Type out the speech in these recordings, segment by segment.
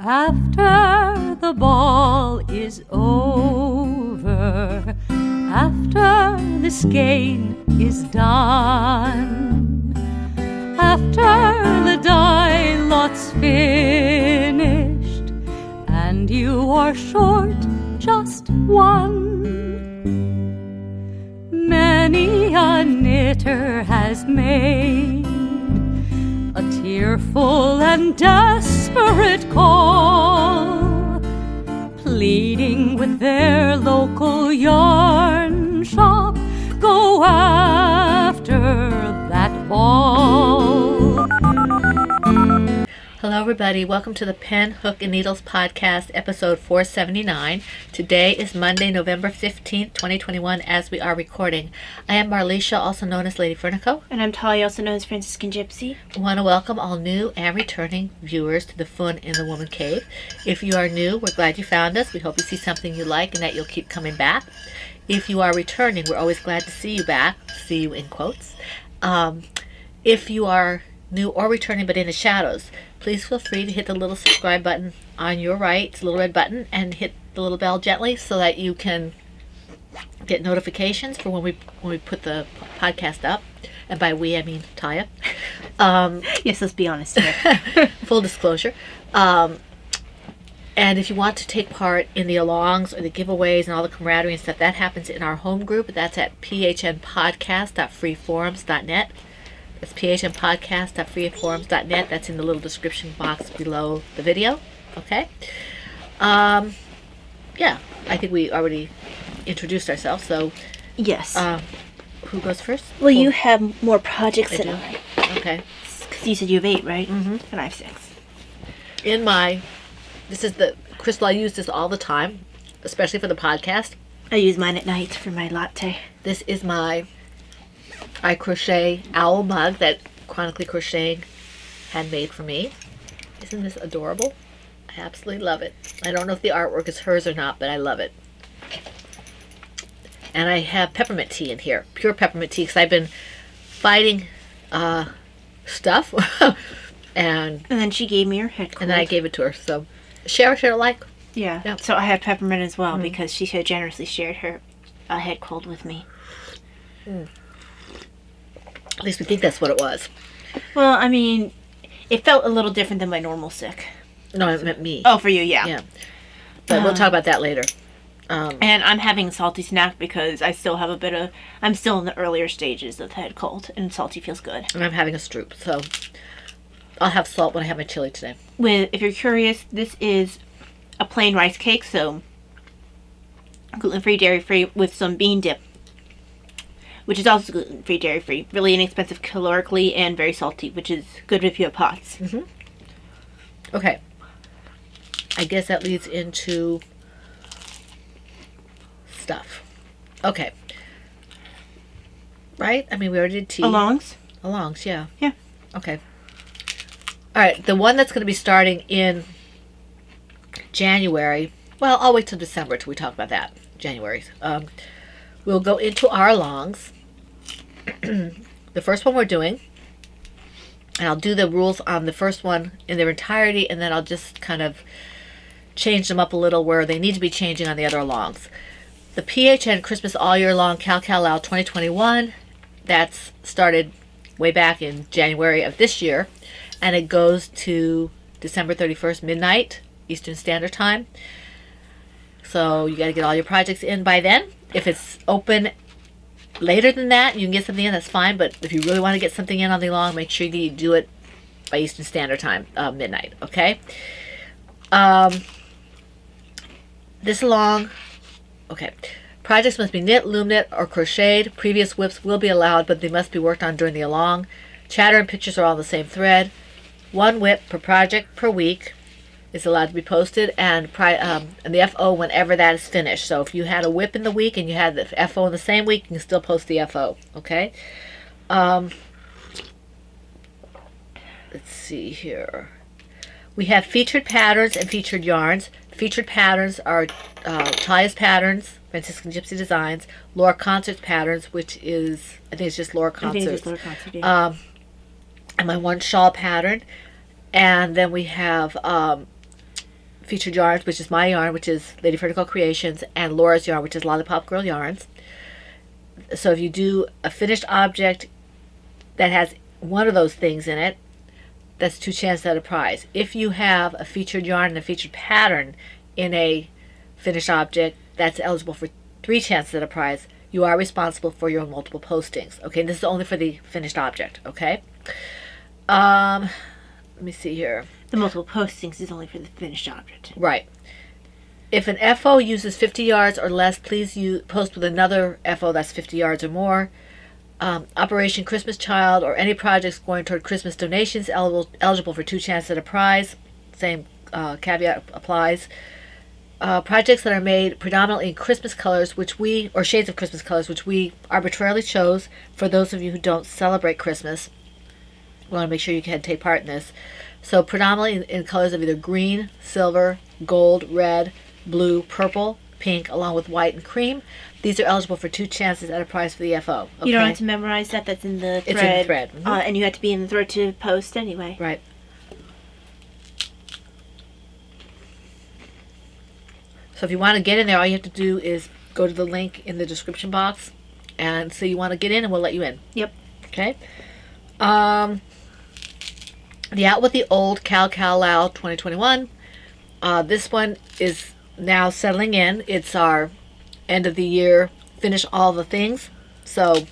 After the ball is over, after the skein is done, after the die lot's finished, and you are short just one, many a knitter has made a tearful and desperate call, pleading with their local yarn shop, go after that ball. Hello everybody, welcome to the Pen, Hook, and Needles podcast, episode 479. Today is Monday, November 15th, 2021, as we are recording. I am Marlisha, also known as Lady Fernico. And I'm Talia, also known as Franciscan Gypsy. I want to welcome all new and returning viewers to the Fun in the Woman Cave. If you are new, we're glad you found us. We hope you see something you like and that you'll keep coming back. If you are returning, we're always glad to see you back. See you in quotes. If you are new or returning but in the shadows, please feel free to hit the little subscribe button on your right. It's a little red button, and hit the little bell gently so that you can get notifications for when we put the podcast up. And by we, I mean Taya. Yes, let's be honest here. Full disclosure. And if you want to take part in the alongs or the giveaways and all the camaraderie and stuff, that happens in our home group. That's at phnpodcast.freeforums.net. It's phnpodcast.freeforums.net. That's in the little description box below the video. Okay? Yeah, I think we already introduced ourselves, so... Yes. Who goes first? Well, you have more projects than do. I. Okay. Because you said you have 8, right? Mm-hmm. And I have 6. This is the... Crystal, I use this all the time, especially for the podcast. I use mine at night for my latte. This is my... I Crochet Owl Mug that Chronically Crocheting had made for me. Isn't this adorable? I absolutely love it. I don't know if the artwork is hers or not, but I love it. And I have peppermint tea in here. Pure peppermint tea, because I've been fighting stuff. and then she gave me her head cold. And then I gave it to her. So, share alike. Yeah. Yep. So I have peppermint as well, because she so generously shared her head cold with me. Mm. At least we think that's what it was. Well, I mean, it felt a little different than my normal sick. No, it meant me. Oh, for you, yeah. Yeah. But we'll talk about that later. And I'm having a salty snack because I still have I'm still in the earlier stages of the head cold, and salty feels good. And I'm having a stroop, so I'll have salt when I have my chili today. If you're curious, this is a plain rice cake, so gluten-free, dairy-free, with some bean dip, which is also gluten-free, dairy-free. Really inexpensive calorically and very salty, which is good if you have POTS. Mm-hmm. Okay. I guess that leads into stuff. Okay. Right? I mean, we already did tea. Alongs, yeah. Yeah. Okay. All right. The one that's going to be starting in January. Well, I'll wait till December till we talk about that. January. We'll go into our alongs. The first one we're doing, and I'll do the rules on the first one in their entirety, and then I'll just kind of change them up a little where they need to be changing on the other alongs. The PHN Christmas All Year Long Cal Out 2021, that's started way back in January of this year, and it goes to December 31st midnight Eastern Standard Time. So you got to get all your projects in by then. If it's open later than that, you can get something in, that's fine. But if you really want to get something in on the long, make sure you do it by Eastern Standard Time, midnight, okay? This along, okay. Projects must be knit, loom knit, or crocheted. Previous whips will be allowed, but they must be worked on during the along. Chatter and pictures are all on the same thread. 1 whip per project per week is allowed to be posted, and the FO whenever that is finished. So if you had a whip in the week and you had the FO in the same week, you can still post the FO, okay? Let's see here. We have featured patterns and featured yarns. Featured patterns are Taya's patterns, Franciscan Gypsy Designs, Laura Concert's patterns, which is, I think it's just Laura Concert. I think it's just Laura Concert, yeah. And my one shawl pattern. And then we have featured yarns, which is my yarn, which is Lady Vertical Creations, and Laura's yarn, which is Lollipop Girl Yarns. So if you do a finished object that has one of those things in it, that's 2 chances at a prize. If you have a featured yarn and a featured pattern in a finished object, that's eligible for 3 chances at a prize. You are responsible for your multiple postings. Okay, and this is only for the finished object. Okay. Let me see here. The multiple postings is only for the finished object. Right. If an FO uses 50 yards or less, please post with another FO that's 50 yards or more. Operation Christmas Child or any projects going toward Christmas donations eligible for 2 chances at a prize. Same caveat applies. Projects that are made predominantly in Christmas colors, or shades of Christmas colors, which we arbitrarily chose for those of you who don't celebrate Christmas. We want to make sure you can take part in this. So predominantly in colors of either green, silver, gold, red, blue, purple, pink, along with white and cream. These are eligible for 2 chances at a prize for the FO. Okay? You don't have to memorize that. That's in the thread. It's in the thread. Mm-hmm. And you have to be in the thread to post anyway. Right. So if you want to get in there, all you have to do is go to the link in the description box and say you want to get in, and we'll let you in. Yep. Okay. The Out with the Old Cal Lao 2021. This one is now settling in. It's our end of the year, finish all the things. So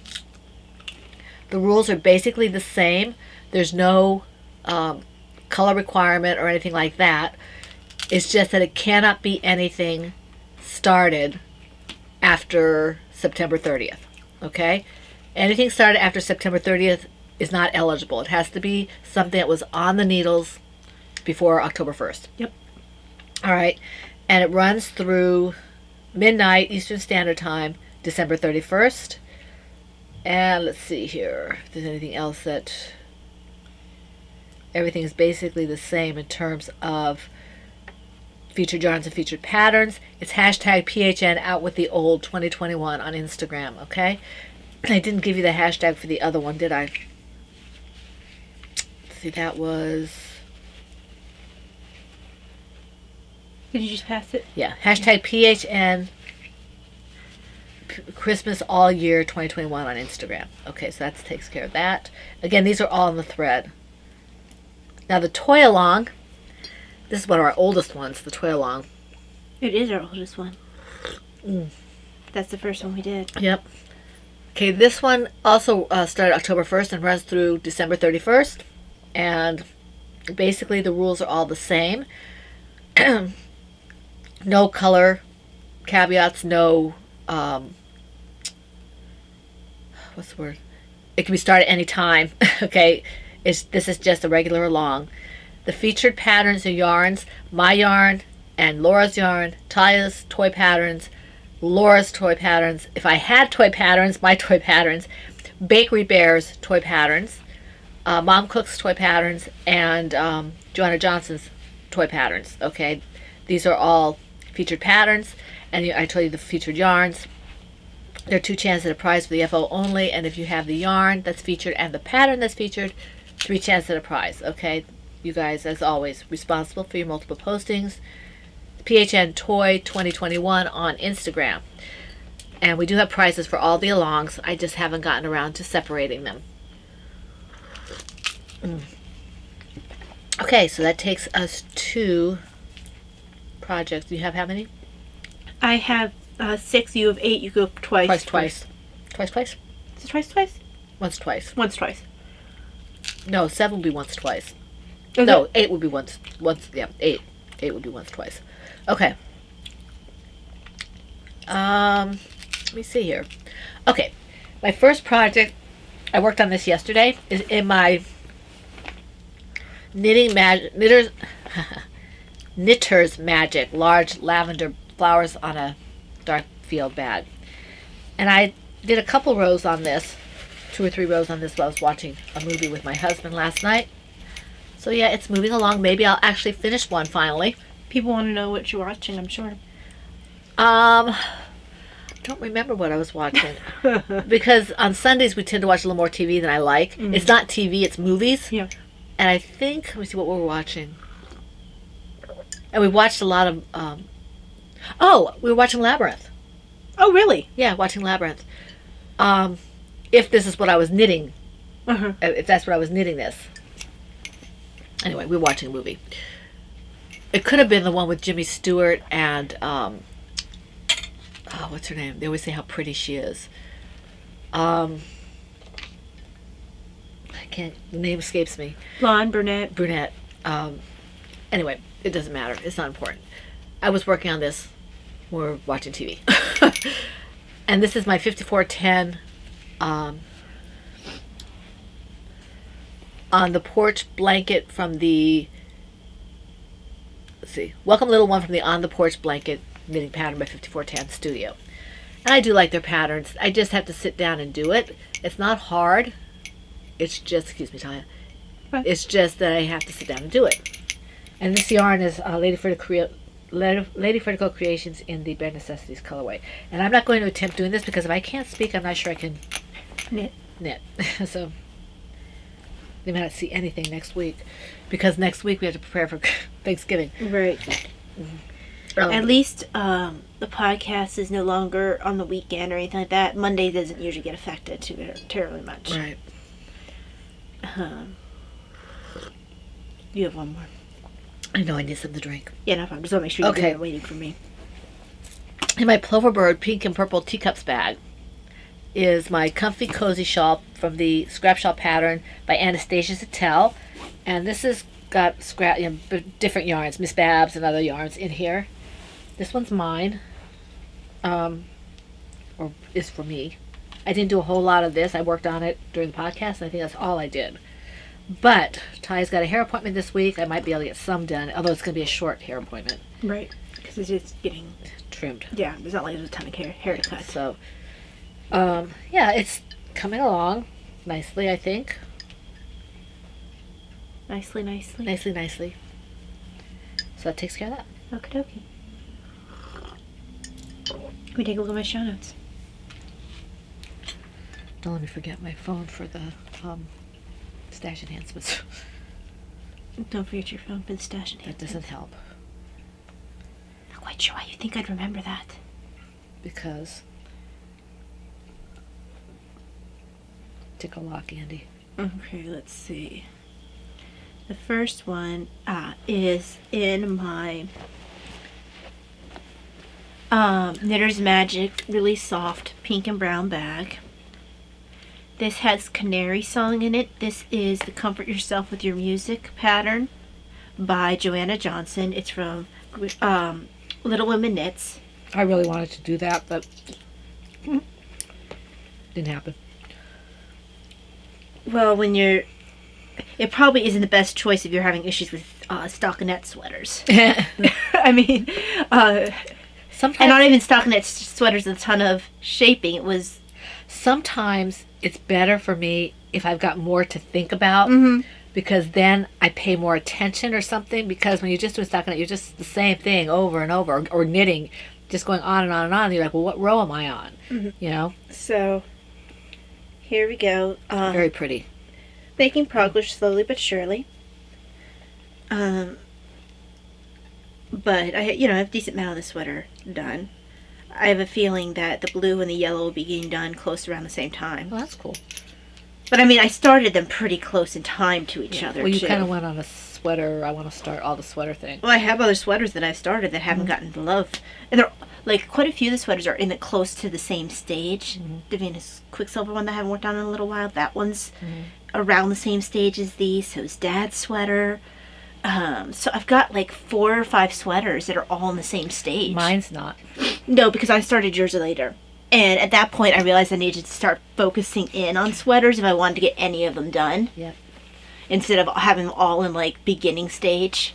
the rules are basically the same. There's no color requirement or anything like that. It's just that it cannot be anything started after September 30th. Okay? Anything started after September 30th is not eligible. It has to be something that was on the needles before October 1st. Yep. All right. And it runs through midnight Eastern Standard Time, December 31st. And let's see here if there's anything else that... Everything is basically the same in terms of featured yarns and featured patterns. It's hashtag PHN Out with the Old 2021 on Instagram, okay? I didn't give you the hashtag for the other one, did I? Let's see, that was... Did you just pass it? Yeah, hashtag PHN Christmas All Year 2021 on Instagram. Okay, so that takes care of that. Again, these are all in the thread. Now the Toy Along, this is one of our oldest ones, the Toy Along. It is our oldest one. That's the first one we did. Yep. Okay, this one also started October 1st and runs through December 31st. And basically the rules are all the same. No color caveats, no... what's the word? It can be started any time. Okay, this is just a regular along. The featured patterns are yarns, my yarn and Laura's yarn, Taya's toy patterns, Laura's toy patterns. If I had toy patterns, my toy patterns, Bakery Bear's toy patterns, Mom Cook's toy patterns, and Joanna Johnson's toy patterns. Okay, these are all featured patterns, and I told you the featured yarns. There are 2 chances at a prize for the FO only, and if you have the yarn that's featured and the pattern that's featured, 3 chances at a prize. Okay, you guys, as always, responsible for your multiple postings. PHN Toy 2021 on Instagram. And we do have prizes for all the alongs. I just haven't gotten around to separating them. Okay, so that takes us to projects. Do you have how many? I have 6. You have 8. You go twice. Twice. Twice? Is it twice? Once, twice. Once, twice. No, 7 would be once, twice. Okay. No, 8 would be once, yeah, 8. 8 would be once, twice. Okay. Let me see here. Okay, my first project, I worked on this yesterday, is in my Knitter's Magic large lavender flowers on a dark field bag. And I did a couple rows on this, 2 or 3 rows on this while I was watching a movie with my husband last night. So yeah, it's moving along. Maybe I'll actually finish one finally. People want to know what you're watching, I'm sure. I don't remember what I was watching. Because on Sundays we tend to watch a little more TV than I like. It's not TV, it's movies. Yeah. And I think, let me see what we're watching. And we watched a lot of, we were watching Labyrinth. Oh, really? Yeah, watching Labyrinth. If this is what I was knitting, if that's what I was knitting this. Anyway, we were watching a movie. It could have been the one with Jimmy Stewart and, what's her name? They always say how pretty she is. The name escapes me. Blonde, brunette. Brunette. Anyway, it doesn't matter. It's not important. I was working on this when we were watching TV. And this is my 5410 on the porch blanket from the, let's see, Welcome Little One from the On the Porch Blanket knitting pattern by 5410 Studio. And I do like their patterns. I just have to sit down and do it. It's not hard. It's just, excuse me, Tanya. What? It's just that I have to sit down and do it. And this yarn is Lady Vertical Creations in the Bare Necessities colorway. And I'm not going to attempt doing this because if I can't speak, I'm not sure I can knit. So they may not see anything next week because next week we have to prepare for Thanksgiving. Right. At least the podcast is no longer on the weekend or anything like that. Monday doesn't usually get affected too terribly much. Right. You have one more. I know I need something to drink. Yeah, no problem. Just want to make sure you're Okay. waiting for me. In my Pullover Bird pink and purple teacups bag is my comfy cozy shawl from the scrap shawl pattern by Anastasia Sattel, and this has got different yarns, Miss Babs and other yarns in here. This one's mine, or is for me. I didn't do a whole lot of this. I worked on it during the podcast, and I think that's all I did. But Ty's got a hair appointment this week. I might be able to get some done, although it's going to be a short hair appointment. Right. Because it's just getting trimmed. Yeah, there's not like there's a ton of hair to cut. So, yeah, it's coming along nicely, I think. Nicely. Nicely. So that takes care of that. Okie dokie. Can we take a look at my show notes? Don't let me forget my phone for the stash enhancements. Don't forget your phone for the stash enhancements. That doesn't help. Not quite sure why you think I'd remember that. Because tickle lock, Andy. Okay, let's see. The first one is in my Knitter's Magic really soft pink and brown bag. This has Canary Song in it. This is the Comfort Yourself with Your Music pattern by Joanna Johnson. It's from Little Women Knits. I really wanted to do that, but didn't happen. Well, it probably isn't the best choice if you're having issues with stockinette sweaters. I mean, Sometimes, and not even stockinette sweaters with a ton of shaping. It was... Sometimes it's better for me if I've got more to think about, because then I pay more attention or something, because when you're just doing stockinette, you're just the same thing over and over, or knitting, just going on and on and on, and you're like, well, what row am I on? You know? So, here we go. Very pretty. Making progress slowly but surely. But I have a decent amount of the sweater done. I have a feeling that the blue and the yellow will be getting done close around the same time. Well, that's cool. But I mean, I started them pretty close in time to each other. Well, you too. kind of went on a sweater. I want to start all the sweater thing. Well, I have other sweaters that I've started that haven't gotten the love, and they're like quite a few of the sweaters are in the close to the same stage. The Venus Quicksilver one that I haven't worked on in a little while, that one's around the same stage as these. So is Dad's sweater. So I've got like 4 or 5 sweaters that are all in the same stage. Mine's not. No, because I started yours later. And at that point, I realized I needed to start focusing in on sweaters if I wanted to get any of them done. Yep. Instead of having them all in like beginning stage.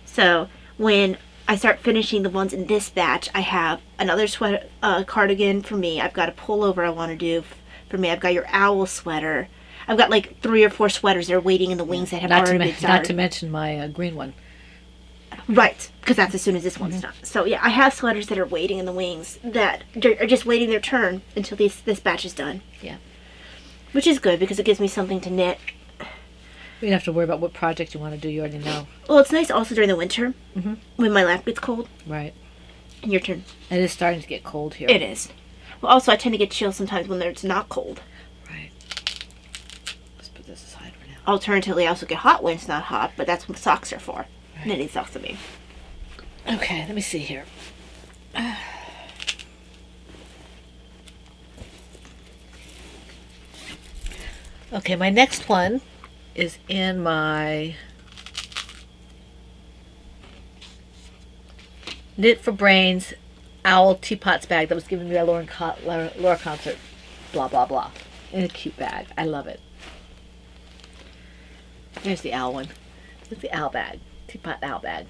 So when I start finishing the ones in this batch, I have another sweater cardigan for me. I've got a pullover I want to do for me. I've got your owl sweater. I've got like 3 or 4 sweaters that are waiting in the wings that have already been started. Not to mention my green one. Right, because that's as soon as this one's done. So yeah, I have sweaters that are waiting in the wings that are just waiting their turn until this batch is done. Yeah. Which is good because it gives me something to knit. We don't have to worry about what project you want to do. You already know. Well, it's nice also during the winter Mm-hmm. when my lap gets cold. Right. Your turn. It is starting to get cold here. It is. Well, also, I tend to get chills sometimes when it's not cold. Right. Let's put this aside for now. Alternatively, I also get hot when it's not hot, but that's what socks are for. Knitting socks, I mean. Okay, let me see here. Okay, my next one is in my Knit for Brains Owl Teapots bag that was given to me by Laura Concert. Blah, blah, blah. In a cute bag. I love it. Here's the owl one. It's the owl bag. Teapot owl bag.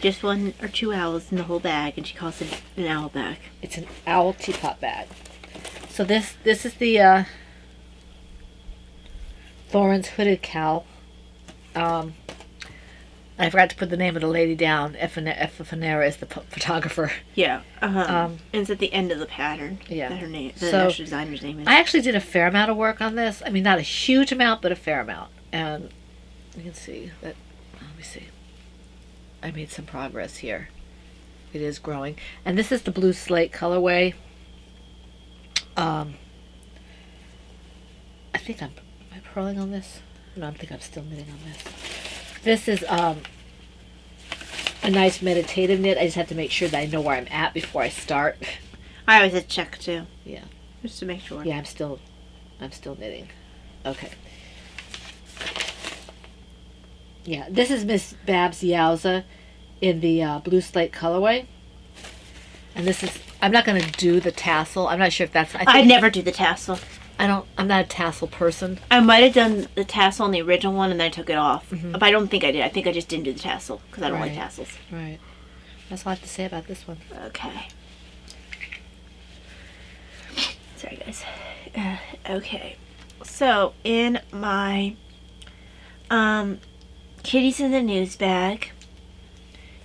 Just 1 or 2 owls in the whole bag, and she calls it an owl bag. It's an owl teapot bag. So this is the Thorin's hooded cow. I forgot to put the name of the lady down. Efanera is the photographer. Yeah. And it's at the end of the pattern. Yeah. That her name, the So, national designer's name is. I actually did a fair amount of work on this. I mean, not a huge amount, but a fair amount. And you can see that. Let me see. I made some progress here. It is growing. And this is the blue slate colorway. I think am I purling on this? No, I think I'm still knitting on this. This is a nice meditative knit. I just have to make sure that I know where I'm at before I start. I always have to check too. Yeah. Just to make sure. Yeah, I'm still knitting. Okay. Yeah, this is Miss Babs Yowza in the blue slate colorway. And this is, I'm not going to do the tassel. I'm not sure if that's, I never do the tassel. I'm not a tassel person. I might have done the tassel on the original one and then I took it off. Mm-hmm. But I don't think I did. I think I just didn't do the tassel because I don't like Right. tassels. Right. That's all I have to say about this one. Okay. Sorry, guys. Okay. So, in my Kitties in the News bag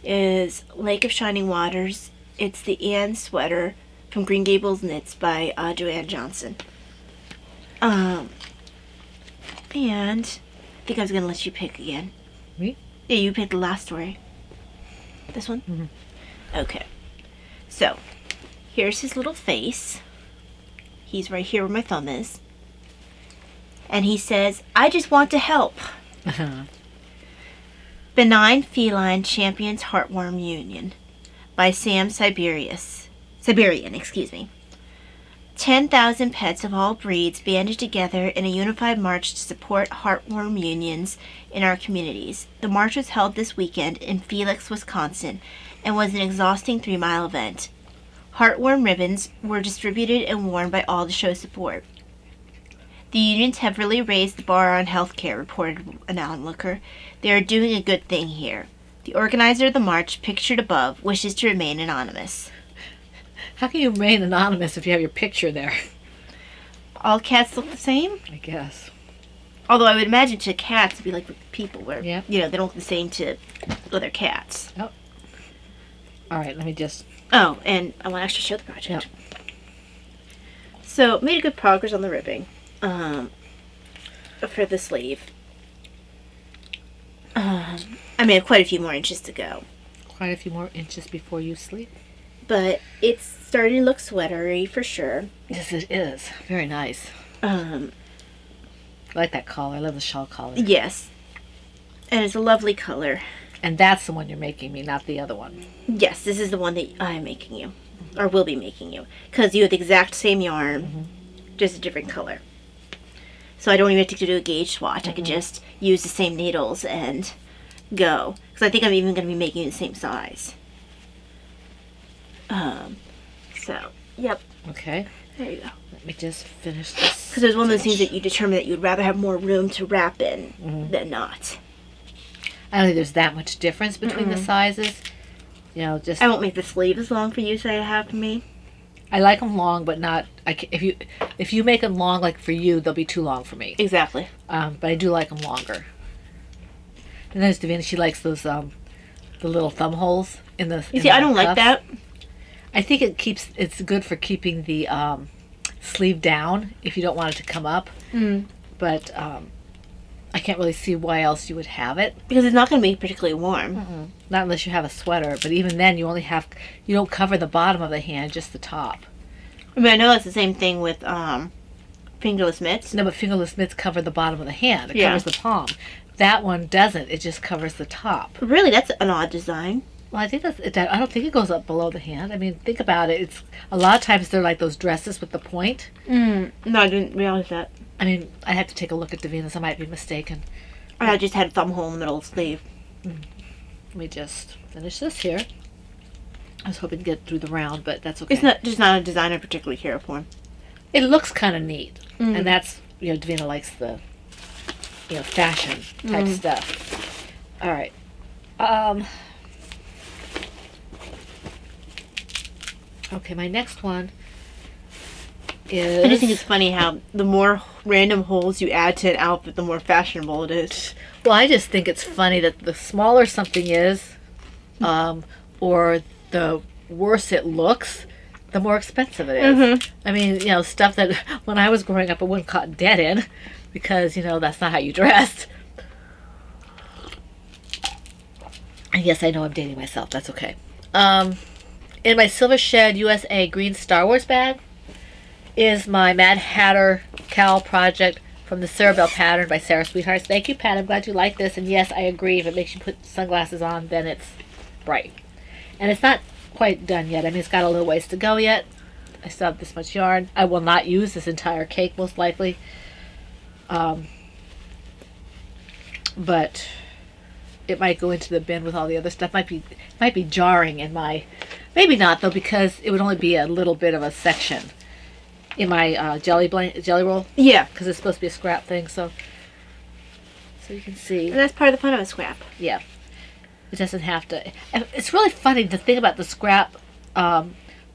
is Lake of Shining Waters. It's the Anne sweater from Green Gables Knits by Joanne Johnson. And I think I was going to let you pick again. Me? Yeah, you picked the last story. This one? Mm-hmm. Okay. So, here's his little face. He's right here where my thumb is. And he says, "I just want to help." Benign Feline Champions Heartworm Union by Sam Siberian, 10,000 pets of all breeds banded together in a unified march to support heartworm unions in our communities. The march was held this weekend in Felix, Wisconsin, and was an exhausting 3-mile event. Heartworm ribbons were distributed and worn by all to show support. The unions have really raised the bar on healthcare, reported an onlooker. They are doing a good thing here. The organizer of the march, pictured above, wishes to remain anonymous. How can you remain anonymous if you have your picture there? All cats look the same? I guess. Although I would imagine to cats it'd be like with people where, Yeah. they don't look the same to other cats. Oh. All right, let me just... Oh, and I want to actually show the project. Yep. So, made a good progress on the ribbing for the sleeve. I mean, I have quite a few more inches to go. Quite a few more inches before you sleep. But it's starting to look sweatery for sure. Yes, it is. Very nice. I like that collar. I love the shawl collar. Yes. And it's a lovely color. And that's the one you're making me, not the other one. Yes, this is the one that I'm making you. Or will be making you. Because you have the exact same yarn, just a different color. So I don't even have to do a gauge swatch. I can just use the same needles and go. Because I think I'm even going to be making the same size. So, yep. Okay. There you go. Let me just finish this. Because there's one of those things that you determine that you'd rather have more room to wrap in than not. I don't think there's that much difference between the sizes. Just... I won't make the sleeve as long for you as I have for me. I like them long, but not... If you make them long, like for you, they'll be too long for me. Exactly. But I do like them longer. And there's Davina. She likes those the little thumb holes in the. You see, I don't like that. I think it's good for keeping the sleeve down if you don't want it to come up. But I can't really see why else you would have it. Because it's not going to be particularly warm. Not unless you have a sweater, but even then you don't cover the bottom of the hand, just the top. I mean, I know that's the same thing with fingerless mitts. No, but fingerless mitts cover the bottom of the hand. It Yeah. covers the palm. That one doesn't. It just covers the top. Really, that's an odd design. Well, I think I don't think it goes up below the hand. I mean, think about it. It's a lot of times they're like those dresses with the point. No, I didn't realize that. I mean, I have to take a look at Davina's. I might be mistaken. I just had a thumb hole in the middle of the sleeve. Let me just finish this here. I was hoping to get through the round, but that's okay. It's just not a design I particularly care for. It looks kind of neat, and that's Davina likes the fashion type stuff. All right. Okay, my next one is... I just think it's funny how the more random holes you add to an outfit, the more fashionable it is. Well, I just think it's funny that the smaller something is, or the worse it looks, the more expensive it is. I mean, stuff that when I was growing up I wouldn't caught dead in, because, that's not how you dressed. And yes, I know I'm dating myself. That's okay. In my Silver Shed USA green Star Wars bag is my Mad Hatter cowl project from the Cerebell pattern by Sarah Sweethearts. Thank you, Pat. I'm glad you like this. And yes, I agree. If it makes you put sunglasses on, then it's bright. And it's not quite done yet. I mean, it's got a little ways to go yet. I still have this much yarn. I will not use this entire cake, most likely. But it might go into the bin with all the other stuff. Might be jarring in my... Maybe not, though, because it would only be a little bit of a section in my jelly roll. Yeah. Because it's supposed to be a scrap thing, so you can see. And that's part of the fun of a scrap. Yeah. It doesn't have to... It's really funny to think about the scrap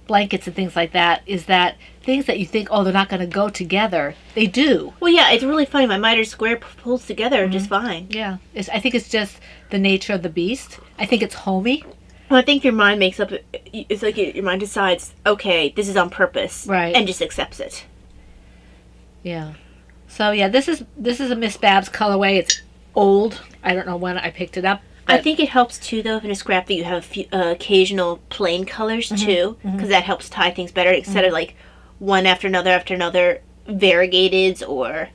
blankets and things like that, is that things that you think, they're not going to go together, they do. Well, yeah, it's really funny. My miter square pulls together just fine. Yeah. I think it's just the nature of the beast. I think it's homey. Well, I think your mind makes up... It's like your mind decides, okay, this is on purpose. Right. And just accepts it. Yeah. So, yeah, this is a Miss Babs colorway. It's old. I don't know when I picked it up. I think it helps, too, though, in a scrap that you have a few, occasional plain colors, too. Because that helps tie things better instead of, like, one after another, variegateds or...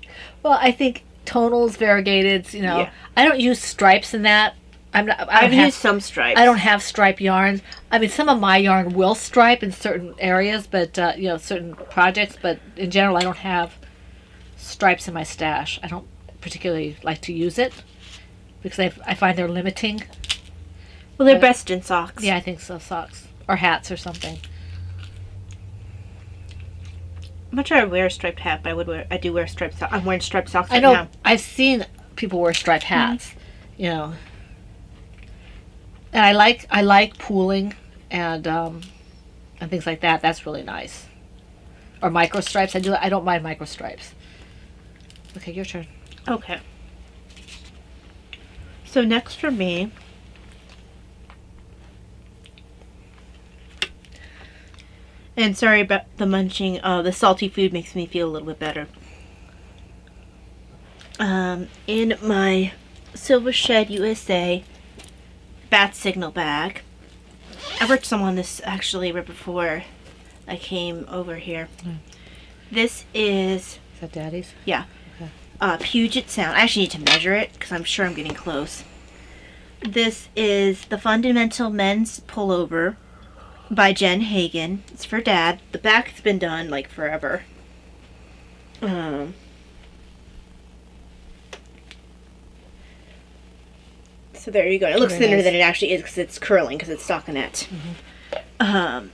Well, I think tonals, variegateds, Yeah. I don't use stripes in that. I've used some stripes. I don't have stripe yarns. I mean, some of my yarn will stripe in certain areas, but, certain projects. But in general, I don't have stripes in my stash. I don't particularly like to use it because I find they're limiting. Well, they're best in socks. Yeah, I think so. Socks or hats or something. I'm not sure I wear a striped hat, but I do wear striped socks. I'm wearing striped socks I right know. now. I've seen people wear striped hats. And I like pooling and things like that. That's really nice. Or micro stripes. I don't mind micro stripes. Okay, your turn. Okay. So next for me, and sorry about the munching. The salty food makes me feel a little bit better. In my Silver Shed USA bat signal bag, I worked some on this actually right before I came over here. This is... Is that Daddy's? Yeah. Puget Sound. I actually need to measure it because I'm sure I'm getting close. This is the Fundamental Men's Pullover by Jen Hagen. It's for Dad. The back's been done like forever. So there you go. It looks Very thinner nice. than it actually is because it's curling because it's stockinette. And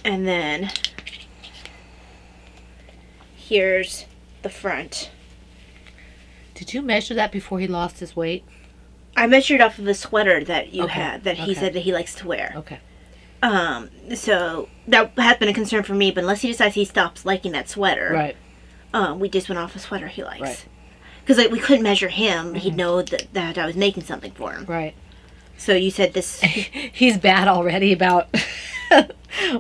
then here's the front. Did you measure that before he lost his weight? I measured off of the sweater that you Okay, had that he okay. said that he likes to wear. Okay. So that has been a concern for me, but unless he decides he stops liking that sweater, Right. we just went off a sweater he likes. Right. Because we couldn't measure him, he'd know that I was making something for him. Right. So you said this. He's bad already about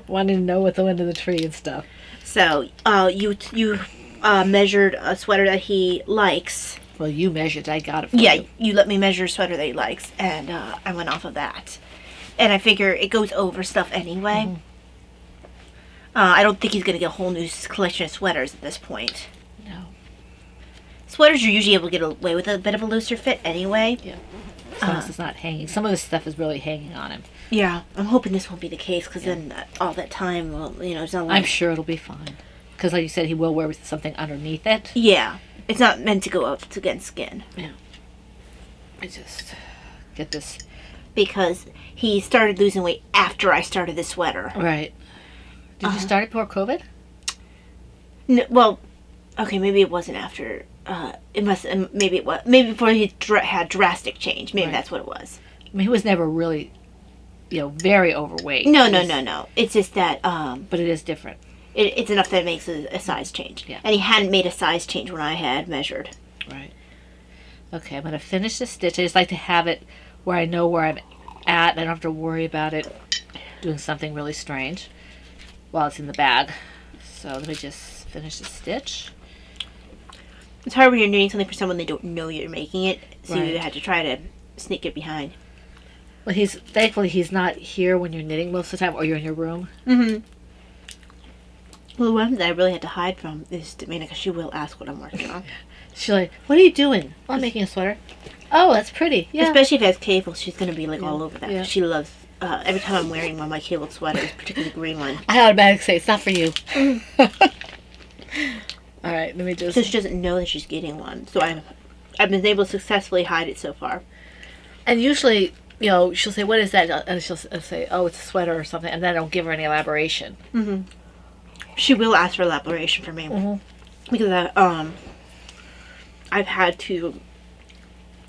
wanting to know what's under the tree and stuff. So you measured a sweater that he likes Well, you measured. I got it for Yeah, you. you let me measure a sweater that he likes, and I went off of that. And I figure it goes over stuff anyway. Mm-hmm. I don't think he's going to get a whole new collection of sweaters at this point. No. Sweaters, you're usually able to get away with a bit of a looser fit anyway. Yeah. As long as it's not hanging. Some of this stuff is really hanging on him. Yeah, I'm hoping this won't be the case, because then all that time, well, it's not like... I'm sure it'll be fine. Because like you said, he will wear something underneath it. Yeah, it's not meant to go up against skin. Yeah. I just get this. Because he started losing weight after I started the sweater. Right. Did you start it before COVID? Well, okay, maybe it wasn't after. It must. Maybe it was. Maybe before he had drastic change. Maybe that's what it was. I mean, he was never really, very overweight. No. It's just that. But it is different. It's enough that it makes a size change. Yeah. And he hadn't made a size change when I had measured. Right. Okay, I'm going to finish the stitch. I just like to have it where I know where I'm at. I don't have to worry about it doing something really strange while it's in the bag. So let me just finish the stitch. It's hard when you're knitting something for someone they don't know you're making it, so Right. you had to try to sneak it behind. Well, thankfully he's not here when you're knitting most of the time, or you're in your room. Mm-hmm. Well, the one that I really had to hide from is Domina, because she will ask what I'm working on. She's like, "What are you doing?" "Oh, I'm making a sweater." "Oh, that's pretty." Yeah. Especially if it has cables, she's going to be like all over that. Yeah. She loves, every time I'm wearing one of my cabled sweaters, particularly the green one. I automatically say, "It's not for you." All right, let me just. So she doesn't know that she's getting one. So I've been able to successfully hide it so far. And usually, she'll say, "What is that?" And she'll say, "Oh, it's a sweater or something," and then I don't give her any elaboration. Mm-hmm. She will ask for elaboration from me. Mm-hmm. Because I've had to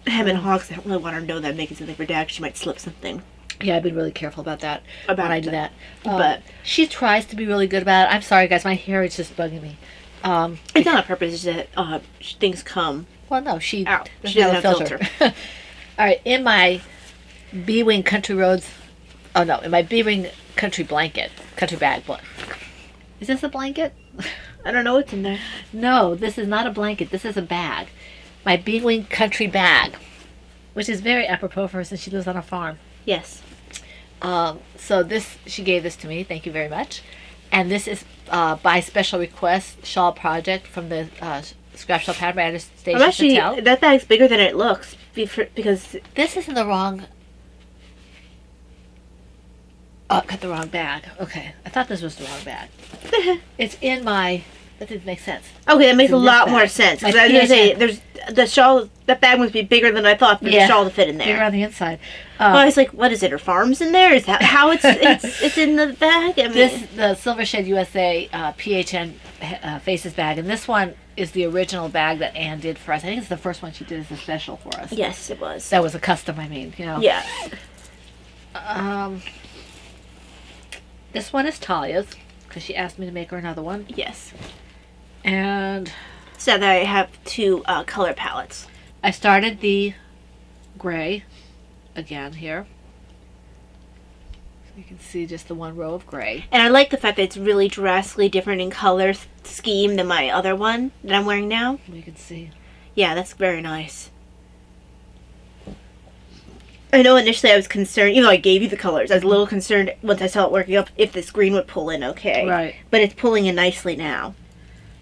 hem and haw, 'cause I don't really want her to know that I'm making something for Dad, 'cause she might slip something. Yeah, I've been really careful about that when I do that. But she tries to be really good about it. I'm sorry, guys, my hair is just bugging me. it's not on purpose. It's that things come. Well, no, she Out. doesn't She doesn't have a have filter. All right, in my B-Wing Country Roads, in my B-Wing Country bag. Is this a blanket? I don't know what's in there. No, this is not a blanket. This is a bag. My B-Wing Country bag, which is very apropos for her since she lives on a farm. Yes. So she gave this to me. Thank you very much. And this is by special request shawl project from the Scrap Shawl Pattern by Anastasia I'm actually, Patel. that bag's bigger than it looks because This is in the wrong. Oh, I got the wrong bag. Okay, I thought this was the wrong bag. It's in my. That didn't make sense. okay, that makes a in this lot bag. more sense. My Because I was gonna say, PHN. there's the shawl. That bag must be bigger than I thought for the shawl to fit in Bigger there. on the inside. Well, I was like, what is it? Her farm's in there? Is that how it's in the bag? I mean, The Silver Shed USA PHN Faces bag, and this one is the original bag that Anne did for us. I think it's the first one she did as a special for us. yes, it was. That was a custom, I mean, Yeah. This one is Talia's, because she asked me to make her another one. Yes. And So that I have two color palettes. I started the gray again here. So you can see just the one row of gray. And I like the fact that it's really drastically different in color scheme than my other one that I'm wearing now. You can see. Yeah, that's very nice. I know initially I was concerned, even though I gave you the colors, I was a little concerned once I saw it working up if this green would pull in okay. Right. But it's pulling in nicely now.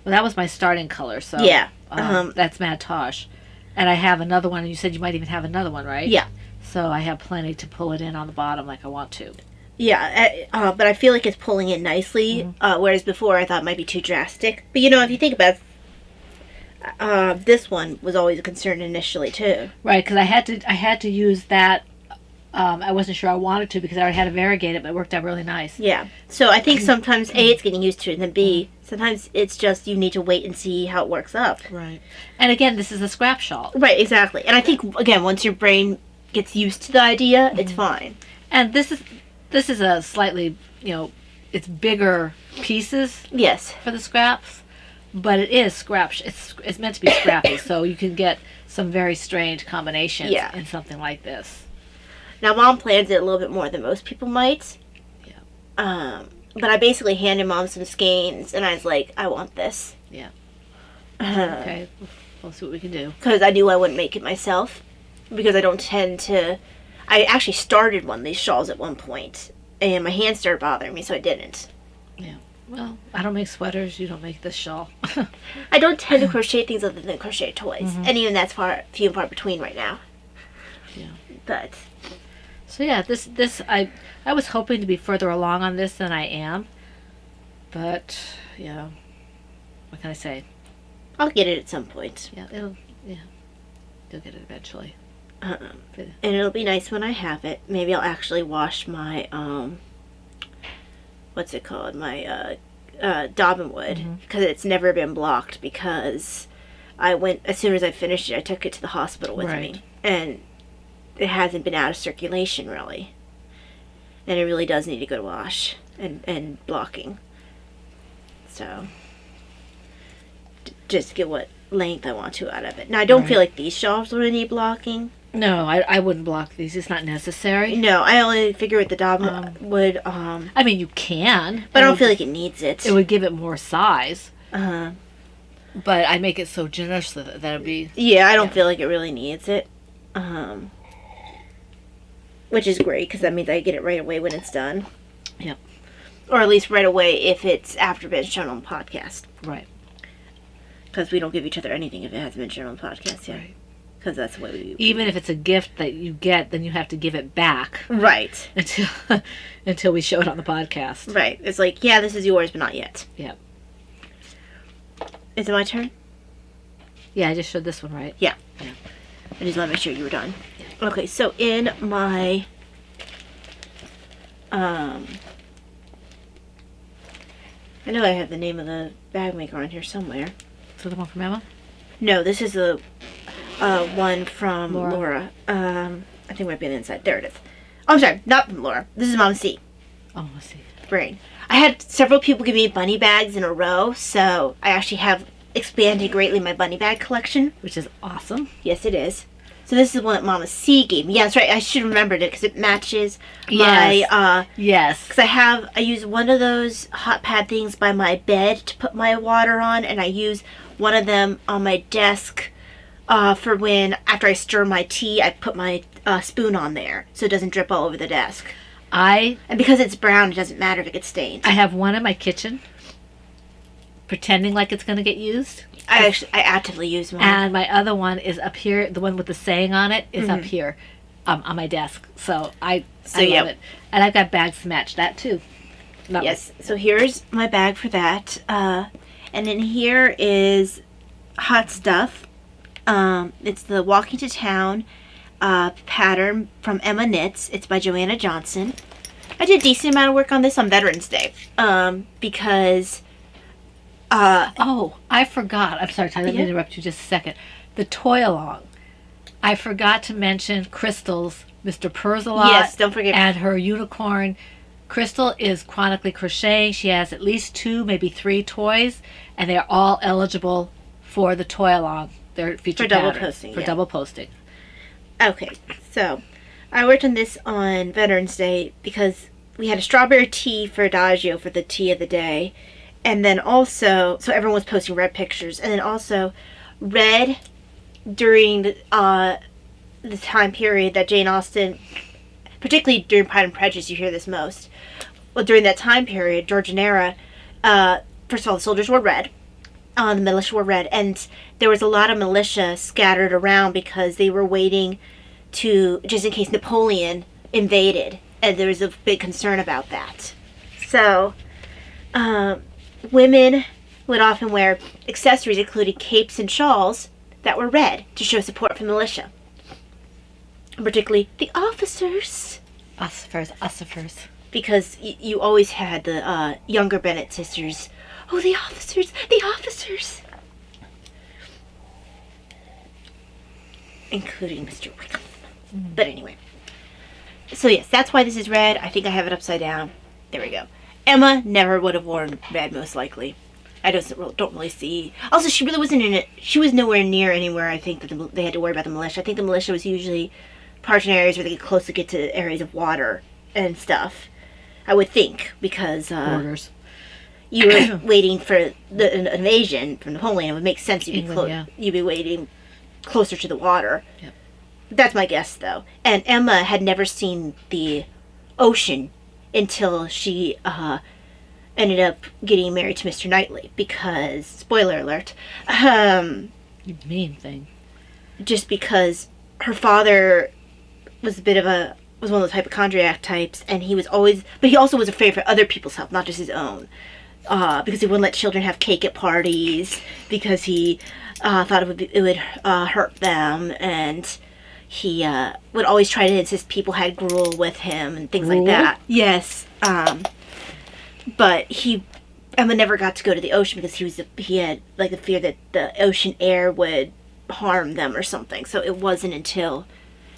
Well, that was my starting color, so Yeah. that's Mad Tosh. And I have another one, and you said you might even have another one, right? Yeah. So I have plenty to pull it in on the bottom like I want to. Yeah, but I feel like it's pulling in nicely, whereas before I thought it might be too drastic. But if you think about it, this one was always a concern initially too. Right, because I had to use that. I wasn't sure I wanted to because I already had to variegate it, but it worked out really nice. Yeah. So I think sometimes A, it's getting used to it, and then B, sometimes it's just you need to wait and see how it works up. Right. And again, this is a scrap shawl. Right, exactly. And I think, again, once your brain gets used to the idea, it's fine. And this is a slightly, it's bigger pieces Yes. for the scraps, but it is scrap. It's meant to be scrappy, so you can get some very strange combinations in something like this. Now, Mom plans it a little bit more than most people might. Yeah. But I basically handed Mom some skeins, and I was like, I want this. Yeah. Okay. we'll see what we can do. Because I knew I wouldn't make it myself. Because I don't tend to... I actually started one of these shawls at one point, and my hands started bothering me, so I didn't. Yeah. Well, I don't make sweaters. You don't make this shawl. I don't tend to crochet things other than crochet toys. And even that's few and far between right now. Yeah. But... So yeah, this I was hoping to be further along on this than I am. But, yeah. What can I say? I'll get it at some point. Yeah, you'll get it eventually. And it'll be nice when I have it. Maybe I'll actually wash my, what's it called? My, Dobbin wood. Because it's never been blocked because as soon as I finished it, I took it to the hospital with me. And it hasn't been out of circulation, really. And it really does need a good wash and blocking. So, just get what length I want to out of it. Now, I don't feel like these shawls would need blocking. No, I wouldn't block these. It's not necessary. No, I only figure with the Dobbin would... I mean, you can. But I don't feel like it needs it. It would give it more size. Uh-huh. But I make it so generous that it'd be... Yeah, I don't feel like it really needs it. Which is great, because that means I get it right away when it's done. Yep. Or at least right away if it's after been shown on the podcast. Right. Because we don't give each other anything if it hasn't been shown on the podcast yet. Right. Because that's the way we... Even if it's a gift that you get, then you have to give it back. Right. Until we show it on the podcast. Right. It's like, yeah, this is yours, but not yet. Yep. Is it my turn? Yeah, I just showed this one, right? Yeah. Yeah. I just want to make sure you were done. Okay, so in my... I know I have the name of the bag maker on here somewhere. So the one from Emma? No, this is the one from Laura. I think it might be on the inside. There it is. Oh, I'm sorry. Not from Laura. This is Mom C. Oh, let's see. Brain. I had several people give me bunny bags in a row, so I actually have expanded greatly my bunny bag collection. Which is awesome. Yes, it is. So this is one that Mama C gave me. Yeah, that's right. I should have remembered it because it matches my... Yes. Because I use one of those hot pad things by my bed to put my water on, and I use one of them on my desk for when, after I stir my tea, I put my spoon on there so it doesn't drip all over the desk. And because it's brown, it doesn't matter if it gets stained. I have one in my kitchen, pretending like it's going to get used. I actively use mine. And my other one is up here. The one with the saying on it is up here on my desk. So I love it. And I've got bags to match that too. Yes. So here's my bag for that. And in here is hot stuff. It's the Walking to Town pattern from Emma Knits. It's by Joanna Johnson. I did a decent amount of work on this on Veterans Day because... I forgot. I'm sorry, Tyler, let me interrupt you just a second. The toy along. I forgot to mention Crystal's Mr. Persalot. Yes, don't forget. And her unicorn. Crystal is chronically crocheting. She has at least 2, maybe 3 toys, and they're all eligible for the toy along. They're featured for double pattern, posting. For double posting. Okay, so I worked on this on Veterans Day because we had a strawberry tea for Adagio for the tea of the day. And then also, so everyone was posting red pictures. And then also, red during the time period that Jane Austen, particularly during Pride and Prejudice, you hear this most. Well, during that time period, Georgian era, first of all, the soldiers wore red. The militia were red. And there was a lot of militia scattered around because they were waiting just in case Napoleon invaded. And there was a big concern about that. So, women would often wear accessories including capes and shawls that were red to show support for the militia. Particularly the officers. Ossifers. Because you always had the younger Bennett sisters. Oh, the officers! The officers! Including Mr. Wickham. But anyway. So yes, that's why this is red. I think I have it upside down. There we go. Emma never would have worn red, most likely. I don't really see. Also, she really wasn't in it. She was nowhere near anywhere. I think that they had to worry about the militia. I think the militia was usually parked in areas where they could closely get to areas of water and stuff. I would think because Borders. you were waiting for an invasion from Napoleon. It would make sense you'd be waiting closer to the water. Yep. That's my guess, though. And Emma had never seen the ocean until she ended up getting married to Mr. Knightley because, spoiler alert, You mean thing. just because her father was one of those hypochondriac types, and he also was afraid for other people's health, not just his own. Because he wouldn't let children have cake at parties, because he thought it would hurt them, and he would always try to insist people had gruel with him and things like that. Yes. But Emma never got to go to the ocean because he had like the fear that the ocean air would harm them or something. So it wasn't until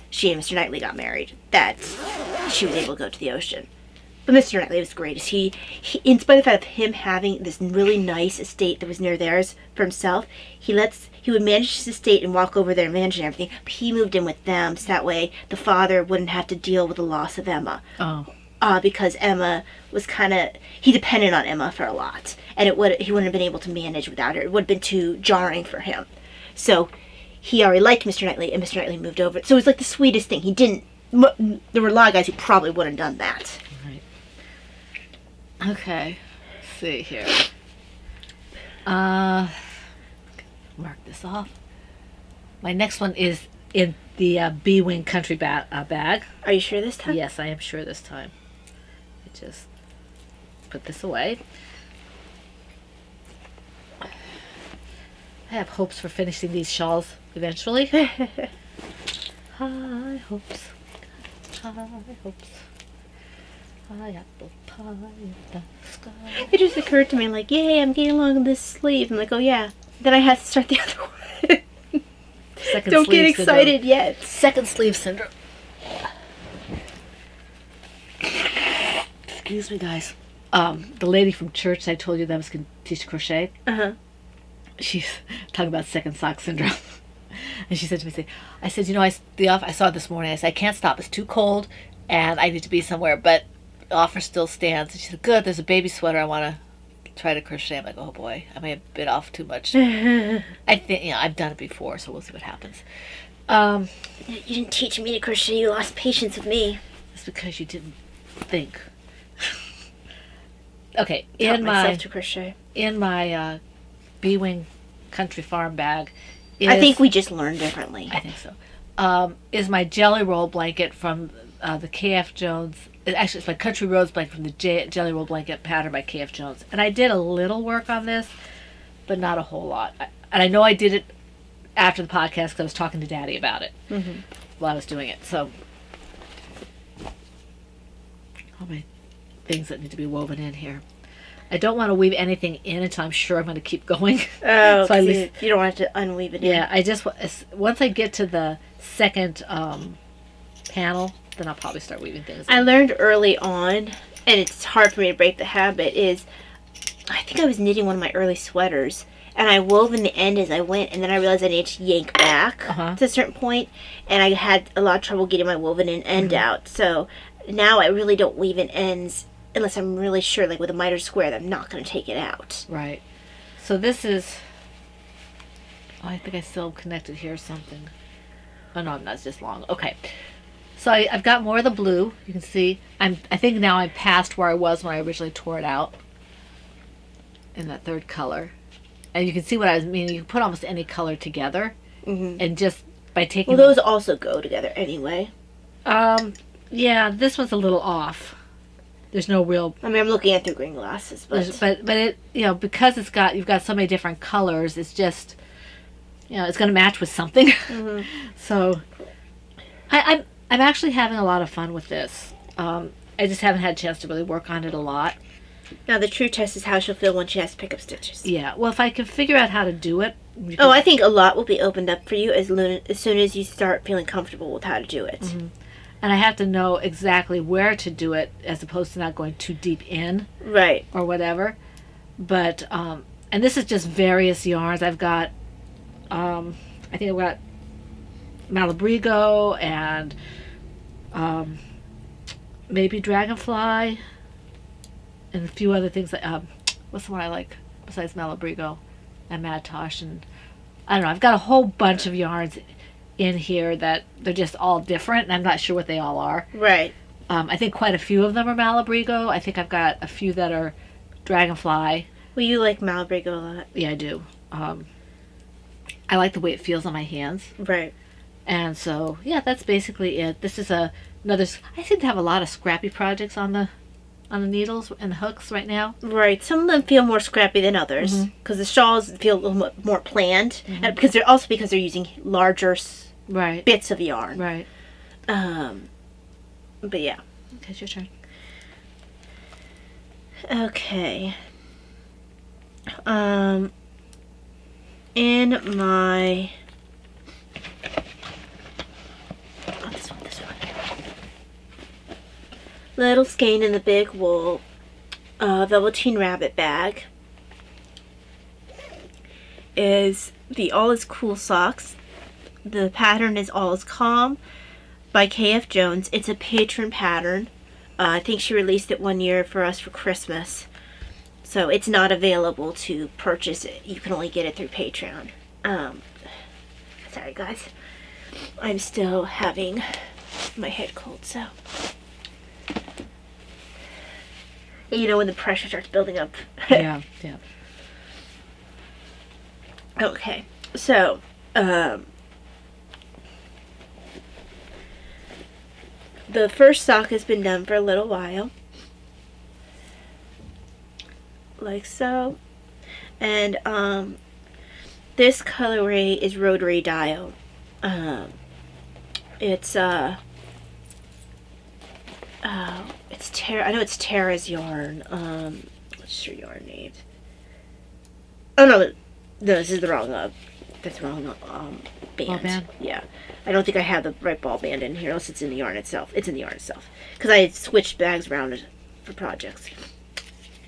she and Mr. Knightley got married that she was able to go to the ocean. But Mr. Knightley was great. He in spite of the fact of him having this really nice estate that was near theirs for himself, he would manage his estate and walk over there and manage everything. But he moved in with them, so that way the father wouldn't have to deal with the loss of Emma. Oh. Because Emma was he depended on Emma for a lot, and he wouldn't have been able to manage without her. It would have been too jarring for him. So he already liked Mr. Knightley, and Mr. Knightley moved over. So it was like the sweetest thing. There were a lot of guys who probably wouldn't have done that. Right. Okay. Let's see here. Mark this off. My next one is in the B-Wing country bag. Are you sure this time? Yes, I am sure this time. I just put this away. I have hopes for finishing these shawls eventually. High hopes. High hopes. High apple pie in the sky. It just occurred to me, like, yay, I'm getting along with this sleeve. I'm like, oh yeah. Then I have to start the other one. Second Don't sleeve get excited syndrome. yet. Second sleeve syndrome. Excuse me, guys. The lady from church I told you that was going to teach crochet. Uh-huh. She's talking about second sock syndrome. And she said to me, I said, I saw it this morning. I said, I can't stop. It's too cold and I need to be somewhere. But the offer still stands. And she said, good, there's a baby sweater I want to try to crochet. I'm like, oh boy, I may have bit off too much. I think, I've done it before, so we'll see what happens. You didn't teach me to crochet. You lost patience with me. It's because you didn't think. Okay, Taught myself to crochet. in my B-Wing country farm bag I think we just learned differently. I think so. Is my jelly roll blanket from the K.F. Jones. Actually, it's my country roads blanket from the jelly roll blanket pattern by K.F. Jones. And I did a little work on this, but not a whole lot. And I know I did it after the podcast because I was talking to Daddy about it while I was doing it. So, all my things that need to be woven in here. I don't want to weave anything in until I'm sure I'm going to keep going. Oh, so you don't want to unweave it in. Yeah, I just once I get to the second panel, then I'll probably start weaving things in. I learned early on, and it's hard for me to break the habit, I think I was knitting one of my early sweaters, and I wove in the end as I went, and then I realized I needed to yank back to a certain point, and I had a lot of trouble getting my woven in end out. So now I really don't weave in ends unless I'm really sure, like with a miter square, that I'm not going to take it out. Right. So this is... Oh, I think I still connected here or something. Oh, no, that's just long. Okay. So I've got more of the blue. You can see. I think now I'm past where I was when I originally tore it out. In that third color. And you can see what I was meaning. You can put almost any color together. And just by taking... Well, those also go together anyway. Yeah, this one's a little off. There's no real... I mean, I'm looking at through green glasses, but it, because you've got so many different colors, it's just, it's going to match with something. So, I'm actually having a lot of fun with this. I just haven't had a chance to really work on it a lot. Now, the true test is how she'll feel when she has to pick up stitches. Yeah, well, if I can figure out how to do it... I think a lot will be opened up for you as soon as you start feeling comfortable with how to do it. And I have to know exactly where to do it as opposed to not going too deep in. Right. Or whatever. But, and this is just various yarns. I've got, I think I've got Malabrigo and maybe Dragonfly and a few other things. What's the one I like besides Malabrigo and Madtosh? And I don't know. I've got a whole bunch of yarns in here that they're just all different, and I'm not sure what they all are. Right. I think quite a few of them are Malabrigo. I think I've got a few that are Dragonfly. Well, you like Malabrigo a lot. Yeah, I do. I like the way it feels on my hands. Right. And so, yeah, that's basically it. This is another. I seem to have a lot of scrappy projects on the needles and the hooks right now. Right. Some of them feel more scrappy than others because the shawls feel a little more planned, and because they're using larger Right. bits of yarn. Right. But yeah. Okay, it's your turn. Okay. In my this one. Little Skein in the Big Wool Velveteen Rabbit bag is the All Is Cool socks. The pattern is All Is Calm by KF Jones. It's a patron pattern. I think she released it one year for us for Christmas. So it's not available to purchase it. You can only get it through Patreon. Sorry guys. I'm still having my head cold, so. You know when the pressure starts building up. Yeah. Okay. So, the first sock has been done for a little while. Like so. And this colorway is rotary dial. It's I know it's Tara's yarn. What's your yarn name? Oh no, this is the wrong that's the wrong band. Ball band? Yeah. I don't think I have the right ball band in here unless it's in the yarn itself. It's in the yarn itself. Because I switched bags around for projects.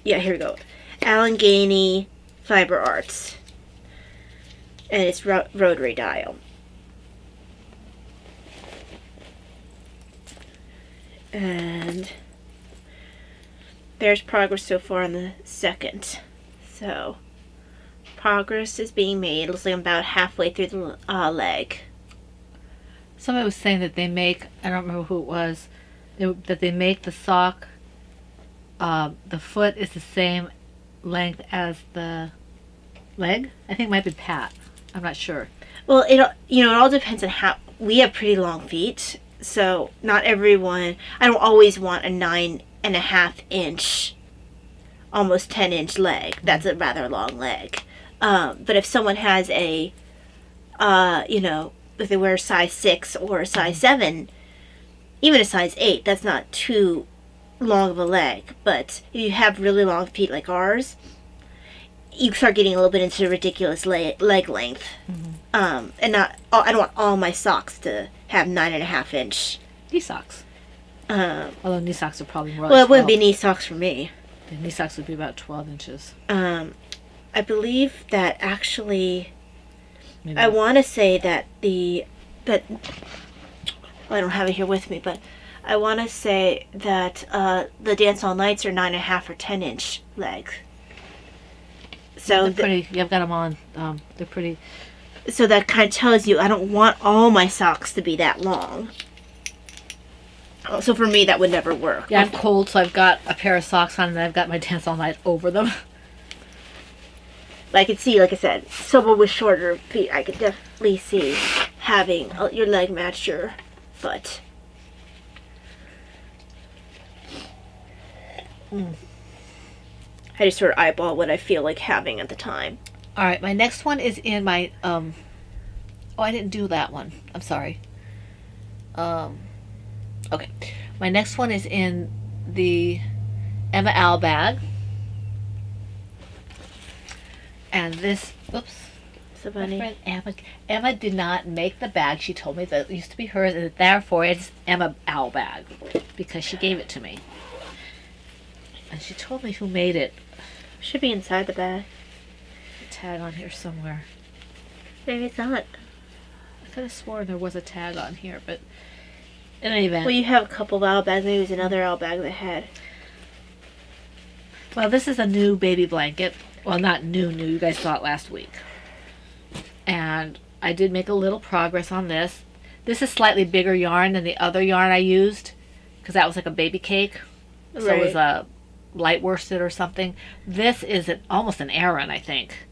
Yeah, here we go. Allegheny Fiber Arts. And it's rotary dial. And there's progress so far on the second. So, progress is being made. It looks like I'm about halfway through the leg. Somebody was saying that they make, I don't remember who it was, that they make the sock, the foot is the same length as the leg. I think it might be Pat. I'm not sure. Well, it all depends on how, we have pretty long feet, so not everyone, I don't always want a 9.5 inch, almost 10-inch leg. That's a rather long leg. But if someone has a, if they wear a size 6 or a size 7, even a size 8, that's not too long of a leg. But if you have really long feet like ours, you start getting a little bit into ridiculous leg length. And I don't want all my socks to have 9.5 inch Knee socks. Although knee socks are probably more Well, like it wouldn't 12. be knee socks for me. The knee socks would be about 12 inches. I believe that actually, Maybe. I want to say that well, I don't have it here with me, but I want to say that the Dance All Nights are 9.5 or 10-inch legs. So They're pretty. Yeah, I've got them on. They're pretty. So that kind of tells you I don't want all my socks to be that long. So for me, that would never work. Yeah, I'm cold, so I've got a pair of socks on, and I've got my Dance All Night over them. But I could see, like I said, someone with shorter feet, I could definitely see having your leg match your foot. I just sort of eyeball what I feel like having at the time. All right, my next one is in my oh, I didn't do that one. I'm sorry. Okay, my next one is in the Emma Owl bag, and this. Oops. So My funny. friend Emma did not make the bag. She told me that it used to be hers, and therefore it's Emma Owl bag because she gave it to me. And she told me who made it. Should be inside the bag. Tag on here somewhere. Maybe it's not. I could have sworn there was a tag on here, but in any event. Well, you have a couple of owl bags. Maybe it was another owl bag that had. Well, this is a new baby blanket. Well, not new. You guys saw it last week. And I did make a little progress on this. This is slightly bigger yarn than the other yarn I used, because that was like a baby cake. So it was a light worsted or something. This is almost an Aran, I think.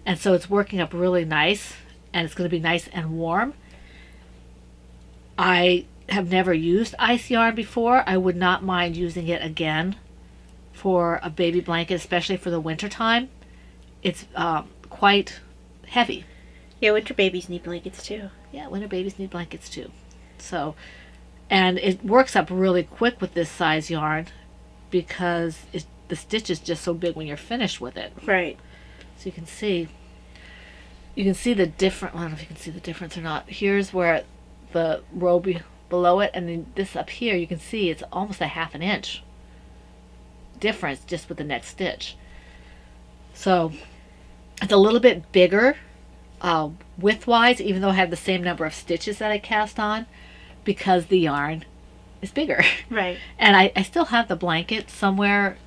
And so it's working up really nice, and it's going to be nice and warm. I have never used ice yarn before. I would not mind using it again for a baby blanket, especially for the winter time. It's quite heavy. Yeah, winter babies need blankets too. Yeah, winter babies need blankets too. So, and it works up really quick with this size yarn because the stitch is just so big when you're finished with it. Right. So you can see the different. I don't know if you can see the difference or not. Here's where the row below it, and then this up here, you can see it's almost a 1/2 inch difference just with the next stitch. So it's a little bit bigger width-wise, even though I have the same number of stitches that I cast on, because the yarn is bigger. Right. And I still have the blanket somewhere.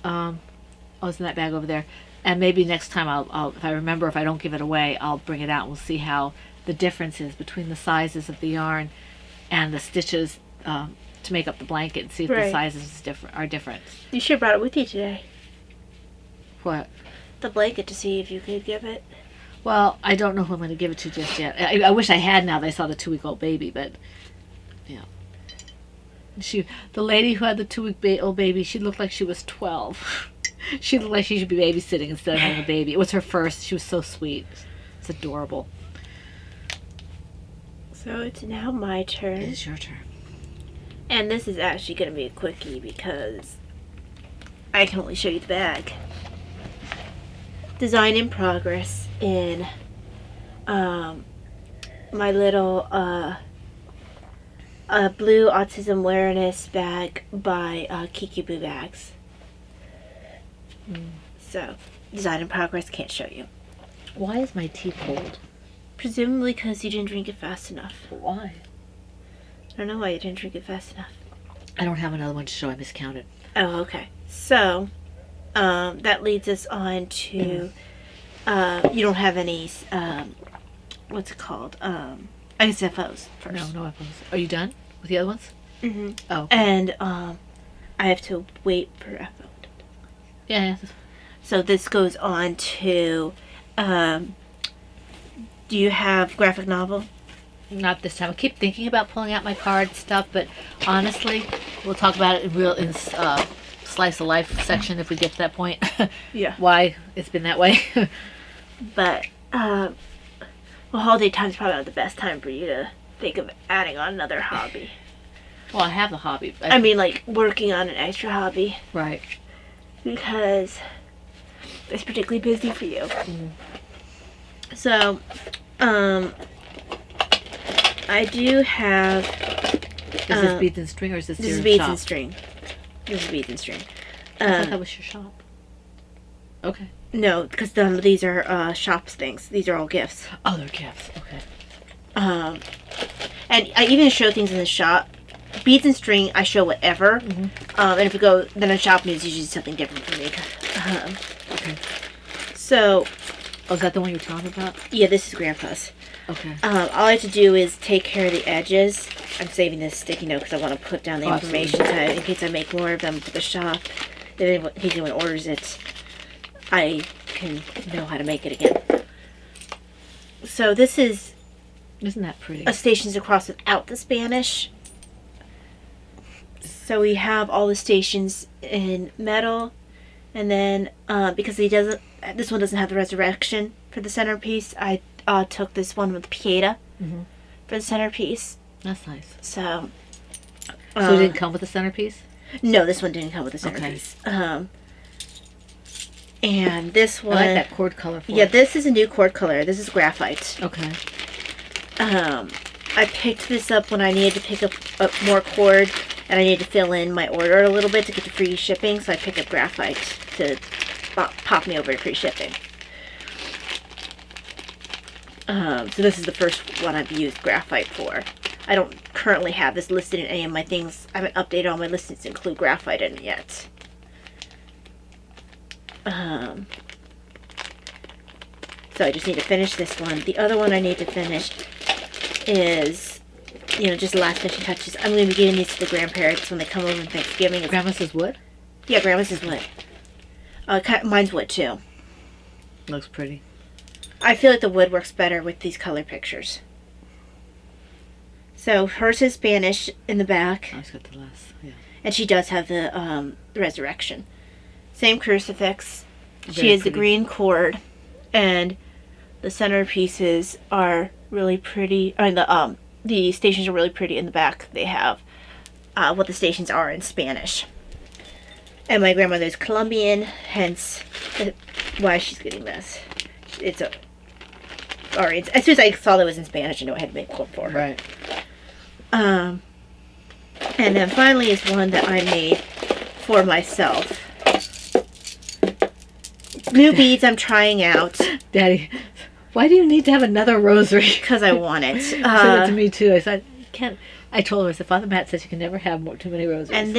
It's in that bag over there. And maybe next time I'll if I remember, if I don't give it away, I'll bring it out and we'll see how the difference is between the sizes of the yarn and the stitches to make up the blanket, and see if the sizes are different. You should have brought it with you today. What? The blanket, to see if you could give it. Well, I don't know who I'm going to give it to just yet. I wish I had now that I saw the 2-week-old baby, but yeah. The lady who had the 2-week-old baby, she looked like she was 12. She looked like she should be babysitting instead of having a baby. It was her first. She was so sweet. It's adorable. So it's now my turn. It is your turn. And this is actually going to be a quickie because I can only show you the bag. Design in progress in my little blue autism awareness bag by Kiki Boo Bags. So, design in progress, can't show you. Why is my tea cold? Presumably because you didn't drink it fast enough. Why? I don't know why you didn't drink it fast enough. I don't have another one to show. I miscounted. Oh, okay. So, that leads us on to, you don't have any, what's it called? I guess FOs first. No FOs. Are you done with the other ones? Mm-hmm. Oh. Okay. And, I have to wait for FO. Yeah. So this goes on to, do you have graphic novel? Not this time. I keep thinking about pulling out my card stuff, but honestly, we'll talk about it in slice of life section if we get to that point. Yeah. Why it's been that way. But well, holiday time is probably not the best time for you to think of adding on another hobby. Well, I have the hobby. I mean, like working on an extra hobby. Right. Because it's particularly busy for you. Mm-hmm. So, I do have. Is this beads and string, or is this This your is beads shop? and string. This is beads and string. I thought that was your shop. Okay. No, because these are shops things. These are all gifts. Oh, they're gifts. Okay. And I even show things in the shop. Beads and string, I show whatever. Mm-hmm. And if we go, then in shopping is usually something different for me. Okay. So. Oh, is that the one you're talking about? Yeah, this is Grandpa's. Okay. All I have to do is take care of the edges. I'm saving this sticky note because I want to put down the information so in case I make more of them for the shop. If anyone orders it, I can know how to make it again. So this is... Isn't that pretty? Stations across without the Spanish. So we have all the stations in metal. And then, because this one doesn't have the resurrection for the centerpiece, I took this one with Pieta for the centerpiece. That's nice. So it didn't come with the centerpiece? No, this one didn't come with the centerpiece. Okay. And this one... I like that cord color for Yeah, it. this is a new cord color. This is graphite. Okay. I picked this up when I needed to pick up more cord, and I needed to fill in my order a little bit to get the free shipping, so I picked up graphite to pop me over to free shipping. So this is the first one I've used graphite for. I don't currently have this listed in any of my things. I haven't updated all my listings to include graphite in it yet. So I just need to finish this one. The other one I need to finish is, just last finishing touches. I'm going to be giving these to the grandparents when they come over on Thanksgiving. Grandma says wood? Yeah, Grandma's is wood. Mine's wood too. Looks pretty. I feel like the wood works better with these color pictures. So hers is Spanish in the back. I just got the last, yeah. And she does have the resurrection. Same crucifix. Very She has the pretty. green cord, and the centerpieces are really pretty. I mean, the stations are really pretty in the back. They have what the stations are in Spanish. And my grandmother's Colombian, hence why she's getting this. As soon as I saw that it was in Spanish, I knew I had to make one for her. Right. And then finally is one that I made for myself. New beads I'm trying out. Daddy, why do you need to have another rosary? Because I want it. Said it to me too. I said, you can't. I told her, I said, Father Matt says you can never have too many rosaries. And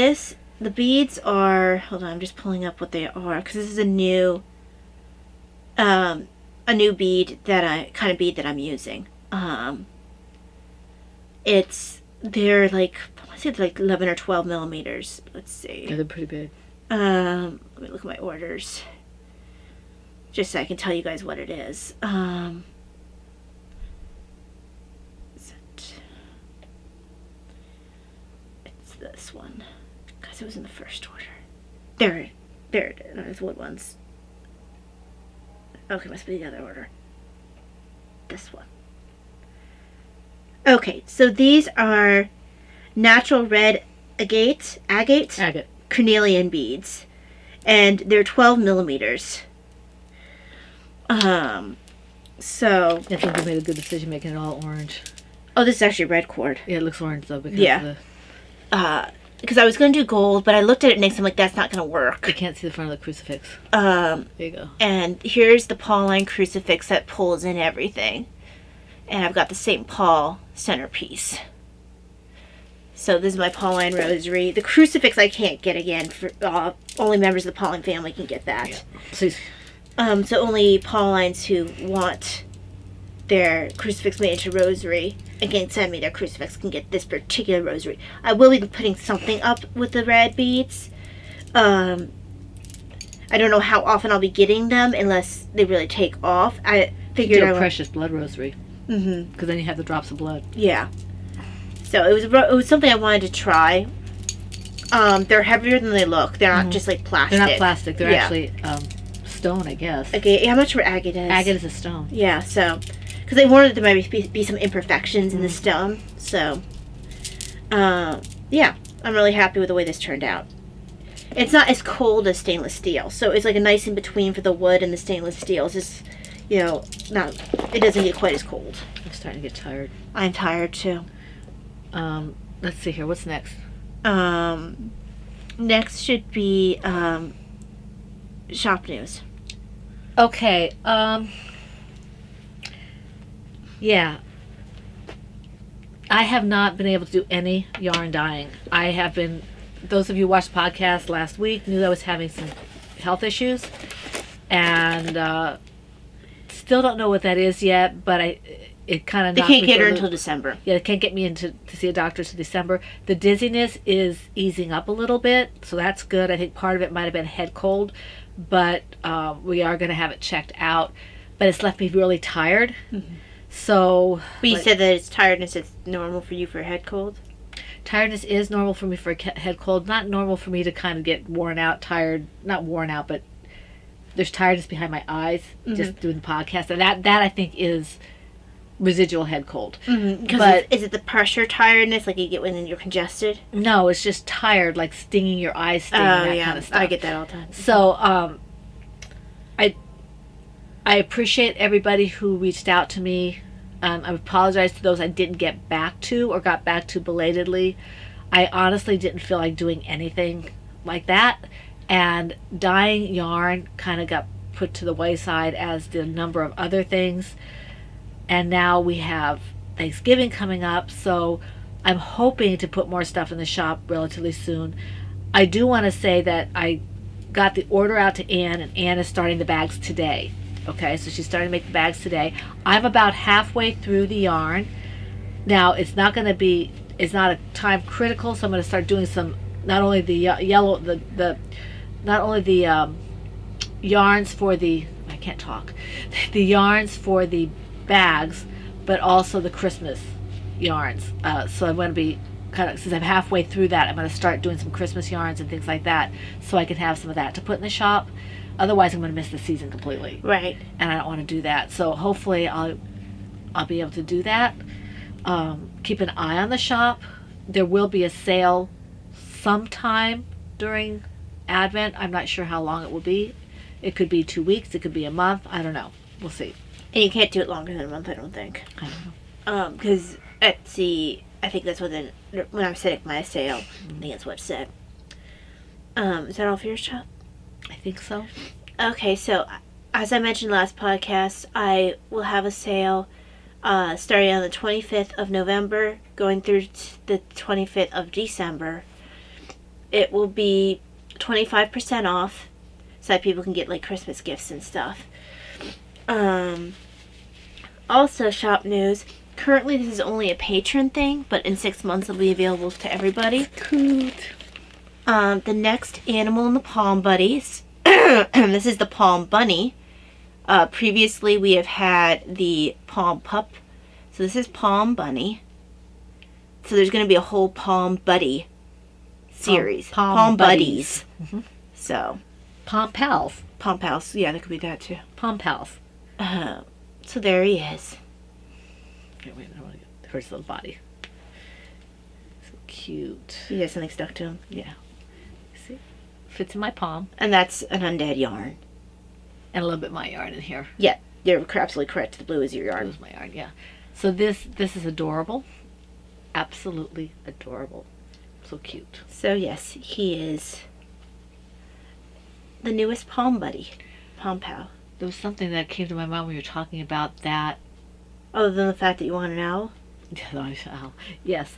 the beads are, hold on, I'm just pulling up what they are, because this is a new bead that I'm using. They're like, I want to say they're like 11 or 12 millimeters. Let's see. Yeah, they're pretty big. Let me look at my orders. Just so I can tell you guys what it is. It's this one. Because it was in the first order. There it is. No, it's wood ones. Okay, must be the other order. This one. Okay, so these are natural red agate Cornelian beads. And they're 12 millimeters. So I think we made a good decision making it all orange. Oh, this is actually red cord. Yeah, it looks orange though because Because I was going to do gold, but I looked at it next and I'm like, that's not going to work. you can't see the front of the crucifix. There you go. And here's the Pauline crucifix that pulls in everything. And I've got the St. Paul centerpiece. So this is my Pauline rosary. The crucifix I can't get again. For only members of the Pauline family can get that. Yeah. So only Paulines who want their crucifix made into rosary and can send me their crucifix can get this particular rosary. I will be putting something up with the red beads. I don't know how often I'll be getting them unless they really take off. I figured do a precious blood rosary. Mm-hmm. Because then you have the drops of blood. Yeah. So it was something I wanted to try. They're heavier than they look. They're not just like plastic. They're not plastic. They're actually stone, I guess. Okay, how much were agate is? Agate is a stone. Yeah, so because I wanted there might be some imperfections in the stone. So, yeah, I'm really happy with the way this turned out. It's not as cold as stainless steel, so it's like a nice in between for the wood and the stainless steel. It's just, it doesn't get quite as cold. I'm starting to get tired. I'm tired too. Let's see here. What's next? Next should be shop news. Okay. Yeah. I have not been able to do any yarn dyeing. I have been. Those of you who watched the podcast last week knew that I was having some health issues, and still don't know what that is yet. But it kind of they can't get her until December. Yeah, they can't get me to see a doctor until December. The dizziness is easing up a little bit, so that's good. I think part of it might have been head cold, but we are going to have it checked out. But it's left me really tired. Mm-hmm. So. But you said that it's tiredness. It's normal for you for a head cold. Tiredness is normal for me for a head cold. Not normal for me to kind of get worn out, tired. Not worn out, but there's tiredness behind my eyes just doing the podcast, and that I think is residual head cold. Mm-hmm. But is it the pressure tiredness like you get when you're congested? No, it's just tired, like stinging your eyes, stinging that kind of stuff. I get that all the time. So I appreciate everybody who reached out to me. I apologize to those I didn't get back to or got back to belatedly. I honestly didn't feel like doing anything like that, and dyeing yarn kind of got put to the wayside as did a number of other things. And now we have Thanksgiving coming up, so I'm hoping to put more stuff in the shop relatively soon. I do want to say that I got the order out to Anne, and Anne is starting the bags today. Okay, so she's starting to make the bags today. I'm about halfway through the yarn. Now, it's not a time critical, so I'm going to start doing some, not only the yarns for the, I can't talk, the yarns for the bags, but also the Christmas yarns. So I'm going to be since I'm halfway through that, I'm going to start doing some Christmas yarns and things like that, so I can have some of that to put in the shop. Otherwise, I'm going to miss the season completely. Right. And I don't want to do that. So hopefully I'll be able to do that. Keep an eye on the shop. There will be a sale sometime during Advent. I'm not sure how long it will be. It could be 2 weeks. It could be a month. I don't know. We'll see. And you can't do it longer than a month, I don't think. I don't know. Because Etsy, I think that's when I'm setting my sale. I think that's what it said. Is that all for your shop? I think so. Okay, so as I mentioned last podcast, I will have a sale starting on the 25th of November, going through the 25th of December. It will be 25% off, so that people can get like Christmas gifts and stuff. Also, shop news. Currently, this is only a patron thing, but in 6 months, it'll be available to everybody. Cute. The next animal in the Palm Buddies. This is the Palm Bunny. Previously, we have had the Palm Pup. So this is Palm Bunny. So there's going to be a whole Palm Buddy series. Palm Buddies. Mm-hmm. So. Palm Pals. Palm Pals. Yeah, that could be that too. Palm Pals. So there he is. Wait, I want to get his little body. So cute. He has something stuck to him. Yeah. See? Fits in my palm. And that's an undead yarn. And a little bit of my yarn in here. Yeah, you're absolutely correct. The blue is your yarn. Blue is my yarn, yeah. So this is adorable. Absolutely adorable. So cute. So yes, he is the newest Palm Buddy. Palm Pal. There was something that came to my mind when you were talking about that. Other than the fact that you want an owl? Yes,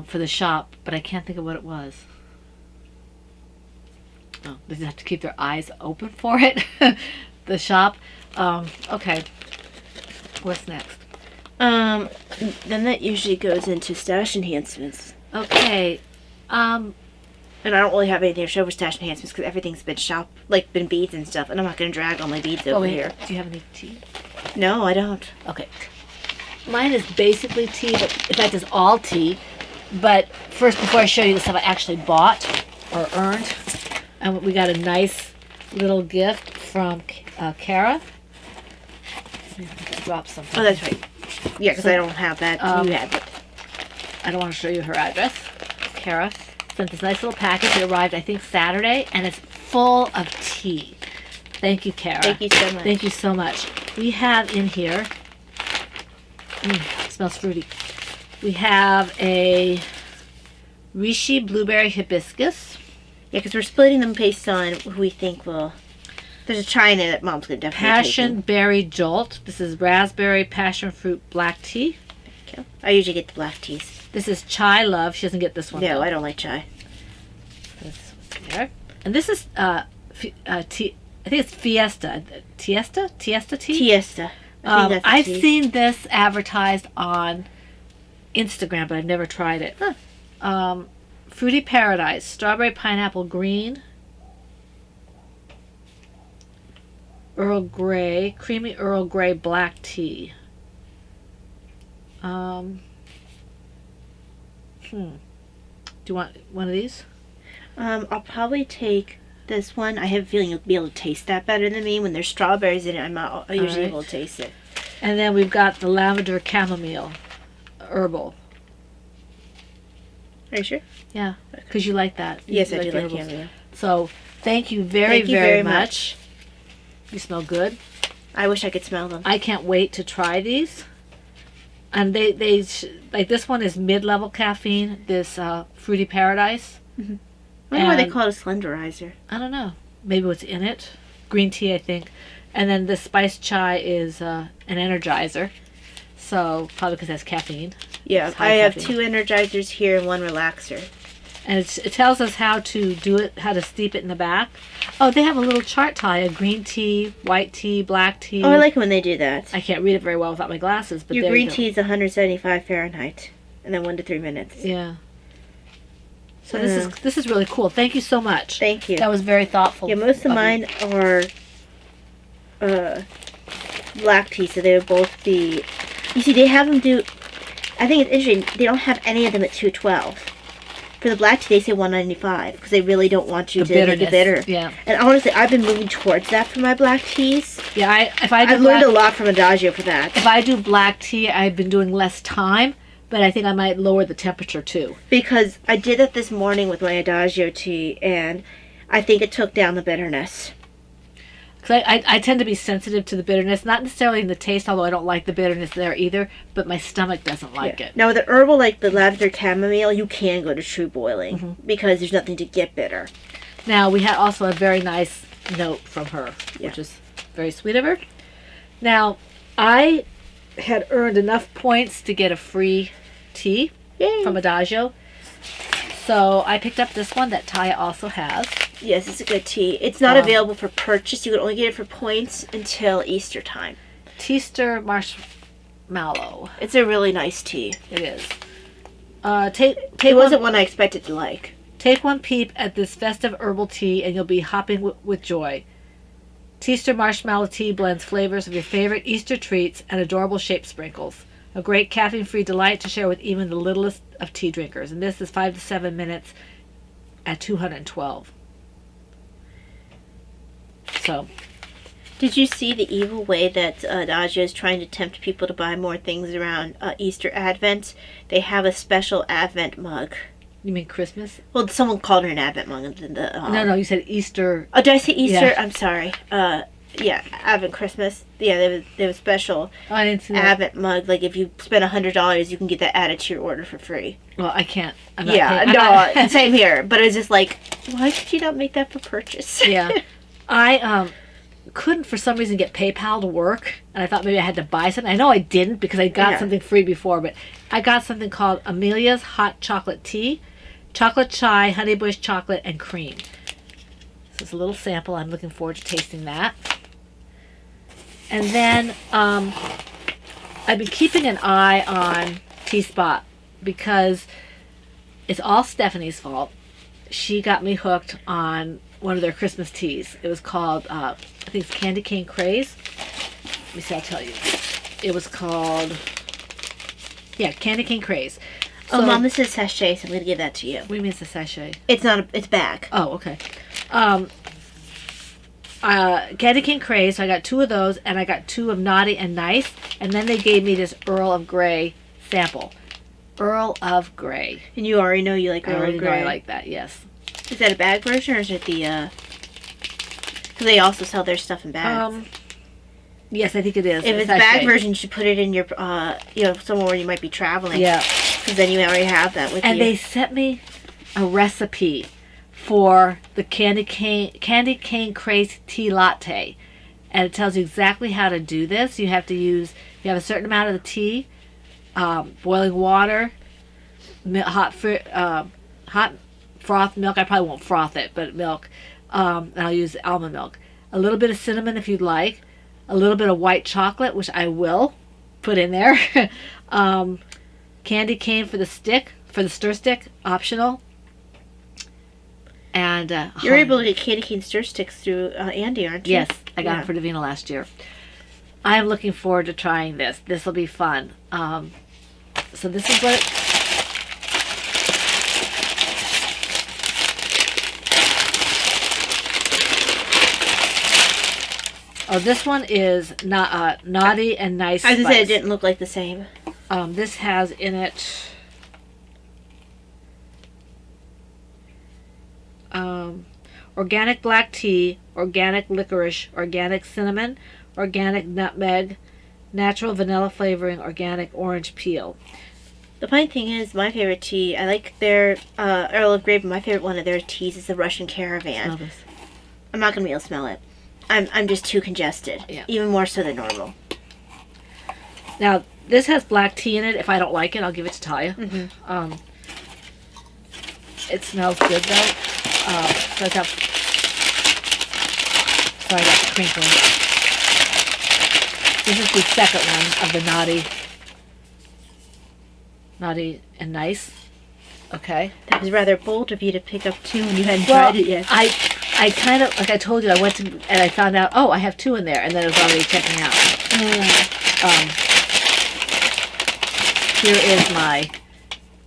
for the shop, but I can't think of what it was. Oh, they have to keep their eyes open for it. The shop. Okay. What's next? Then that usually goes into stash enhancements. Okay. And I don't really have anything to show for stash enhancements because everything's been been beads and stuff, and I'm not going to drag all my beads over here. Do you have any tea? No, I don't. Okay. Mine is basically tea, but in fact it's all tea. But first, before I show you the stuff I actually bought or earned, and we got a nice little gift from Kara. Drop something. Oh, that's right. Yeah, because I don't have that. You have it. I don't want to show you her address. Kara sent this nice little package. It arrived, I think, Saturday, and it's full of tea. Thank you, Kara. Thank you so much. Thank you so much. We have in here, smells fruity. We have a Rishi Blueberry Hibiscus. Yeah, because we're splitting them based on who we think will. There's a China that Mom's going to definitely Passion Berry Jolt. This is raspberry passion fruit black tea. take. I usually get the black teas. This is Chai Love. She doesn't get this one. No, though. I don't like chai. This there. And this is tea. I think it's Fiesta. Tiesta tea. Tiesta. I think that's a I've tea. seen this advertised on Instagram, but I've never tried it. Huh. Fruity Paradise, strawberry pineapple green, Earl Grey, creamy Earl Grey black tea. Do you want one of these? I'll probably take this one. I have a feeling you'll be able to taste that better than me. When there's strawberries in it, I'm usually right. able to taste it. And then we've got the lavender chamomile herbal. Are you sure? Yeah, because you like that. Yes, You I do the like herbals. chamomile. So thank you very, Thank you very, very much. You smell good. I wish I could smell them. I can't wait to try these. And they like this one is mid-level caffeine. This Fruity Paradise. I wonder why they And- call it a slenderizer. I don't know. Maybe what's in it. Green tea, I think. And then the spiced chai is an energizer. So probably because it has caffeine. Yeah, It's high I have caffeine. 2 energizers here and 1 relaxer. And it tells us how to do it, how to steep it in the back. Oh, they have a little chart, Taya. Green tea, white tea, black tea. Oh, I like when they do that. I can't read it very well without my glasses. But Your there green you go. tea is 175 Fahrenheit, and then 1 to 3 minutes. Yeah. So this is really cool. Thank you so much. Thank you. That was very thoughtful. Yeah, most of mine are black tea, so they would both be. You see, they have them do. I think it's interesting. They don't have any of them at 212. For the black tea, they say 195 because they really don't want you to make it bitter. Yeah. And honestly, I've been moving towards that for my black teas. Yeah. I've learned a lot from Adagio for that. If I do black tea, I've been doing less time, but I think I might lower the temperature too. Because I did it this morning with my Adagio tea, and I think it took down the bitterness. Because I tend to be sensitive to the bitterness, not necessarily in the taste, although I don't like the bitterness there either, but my stomach doesn't like it. Now with the herbal like the lavender chamomile, you can go to true boiling because there's nothing to get bitter. Now we had also a very nice note from her, which is very sweet of her. Now I had earned enough points to get a free tea from Adagio, so I picked up this one that Taya also has. Yes, it's a good tea. It's not available for purchase. You can only get it for points until Easter time. Teaster Marshmallow. It's a really nice tea. It is. It wasn't one I expected to like. Take one peep at this festive herbal tea and you'll be hopping with joy. Teaster Marshmallow Tea blends flavors of your favorite Easter treats and adorable shape sprinkles. A great caffeine-free delight to share with even the littlest of tea drinkers. And this is 5 to 7 minutes at 212. So, did you see the evil way that Adagio is trying to tempt people to buy more things around Easter Advent? They have a special Advent mug. You mean Christmas? Well, someone called her an Advent mug. No, you said Easter. Oh, did I say Easter? Yeah. I'm sorry. Yeah, Advent Christmas. Yeah, they have a special I didn't see that. Advent mug. Like if you spend $100, you can get that added to your order for free. Well, I can't. Same here. But it's just like, why could you not make that for purchase? Yeah. I couldn't for some reason get PayPal to work, and I thought maybe I had to buy something. I know I didn't because I got something free before, but I got something called Amelia's Hot Chocolate Tea, chocolate chai, honeybush chocolate, and cream. So it's a little sample. I'm looking forward to tasting that. And then I've been keeping an eye on Tea Spot because it's all Stephanie's fault. She got me hooked on one of their Christmas teas. It was called, I think it's Candy Cane Craze. Let me see, I'll tell you. It was called, Candy Cane Craze. So, Mom, this is sachet, so I'm going to give that to you. What do you mean it's a sachet? It's not it's bag. Oh, okay. Candy Cane Craze, so I got 2 of those, and I got 2 of Naughty and Nice, and then they gave me this Earl of Grey sample. Earl of Grey. And you already know you like Earl of Grey. Know I like that, yes. Is that a bag version, or is it the, because they also sell their stuff in bags. Yes, I think it is. If it's a bag version, you should put it in your, somewhere where you might be traveling. Yeah. Because then you already have that with you. And they sent me a recipe for the Candy Cane Craze Tea Latte. And it tells you exactly how to do this. You have a certain amount of the tea, boiling water, hot froth milk. I probably won't froth it, but milk. And I'll use almond milk. A little bit of cinnamon if you'd like. A little bit of white chocolate, which I will put in there. Candy cane for the stir stick, optional. And you're able to get candy cane stir sticks through Andy, aren't you? Yes, I got them for Davina last year. I am looking forward to trying this. This will be fun. So this is what. Oh, this one is Naughty and Nice. I was going to say it didn't look like the same. This has in it organic black tea, organic licorice, organic cinnamon, organic nutmeg, natural vanilla flavoring, organic orange peel. The funny thing is, my favorite tea, I like their Earl of Grey, but my favorite one of their teas is the Russian Caravan. Smell this. I'm not going to be able to smell it. I'm just too congested. Yeah. Even more so than normal. Now, this has black tea in it. If I don't like it, I'll give it to Taya. Mm-hmm. It smells good though. So I got. Sorry about the crinkling. This is the second one of the naughty and nice. Okay. That was rather bold of you to pick up 2 when you hadn't tried it yet. I kind of, like I told you, I went to, and I found out, I have 2 in there, and then it was already checking out. Here is my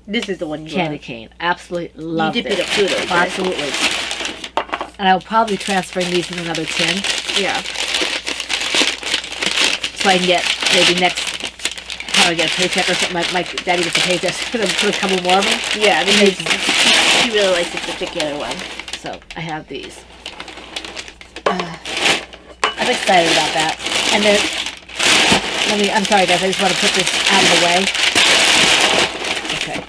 This is the one you candy love. cane. Absolutely love it. You did pick up 2 of those, right? Absolutely. And I'll probably be transferring these in another tin, Yeah. so I can get maybe next time I get a paycheck or something. My daddy gets a paycheck, so I'm going to put a couple more of them. Yeah, because she really likes this particular one. So I have these. I'm excited about that. And then, I'm sorry guys, I just want to put this out of the way. Okay.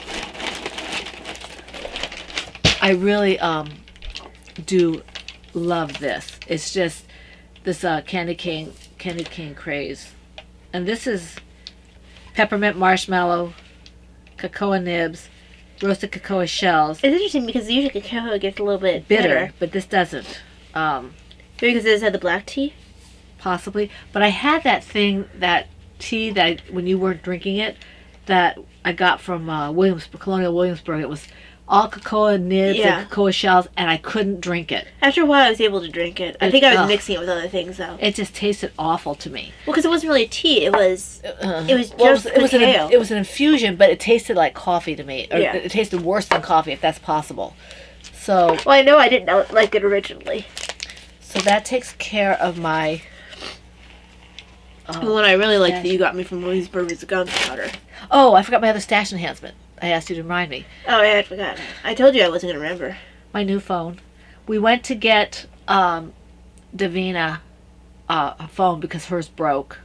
I really do love this. It's just this candy cane craze. And this is peppermint marshmallow, cocoa nibs, roasted cocoa shells. It's interesting because usually cacao gets a little bit Bitter, but this doesn't. Maybe because it does have the black tea? Possibly. But I had that tea that when you weren't drinking it, that I got from Colonial Williamsburg. It was all cocoa nibs and cocoa shells, and I couldn't drink it. After a while, I was able to drink it. I think I was mixing it with other things, though. It just tasted awful to me. Well, because it wasn't really a tea. It was just cacao. It was an infusion, but it tasted like coffee to me. Or it tasted worse than coffee, if that's possible. So. Well, I know I didn't like it originally. So that takes care of my. The one I really liked that you got me from Williamsburg was the gunpowder. Oh, I forgot my other stash enhancement. I asked you to remind me. Oh, I had forgotten. I told you I wasn't going to remember. My new phone. We went to get Davina a phone because hers broke.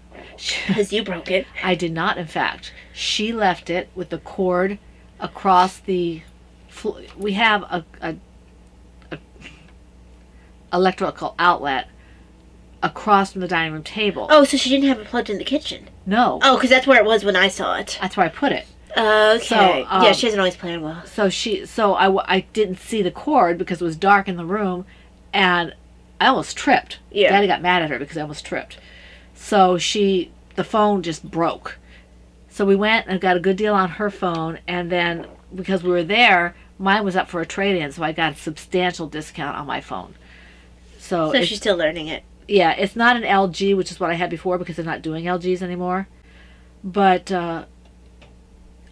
Because you broke it. I did not, in fact. She left it with the cord across the. We have a electrical outlet across from the dining room table. Oh, so she didn't have it plugged in the kitchen? No. Oh, because that's where it was when I saw it. That's where I put it. Okay. So, yeah, she doesn't always plan well. So I didn't see the cord because it was dark in the room, and I almost tripped. Yeah. Daddy got mad at her because I almost tripped. So the phone just broke. So we went and got a good deal on her phone, and then because we were there, mine was up for a trade-in, so I got a substantial discount on my phone. So she's still learning it. Yeah, it's not an LG, which is what I had before because they're not doing LGs anymore. But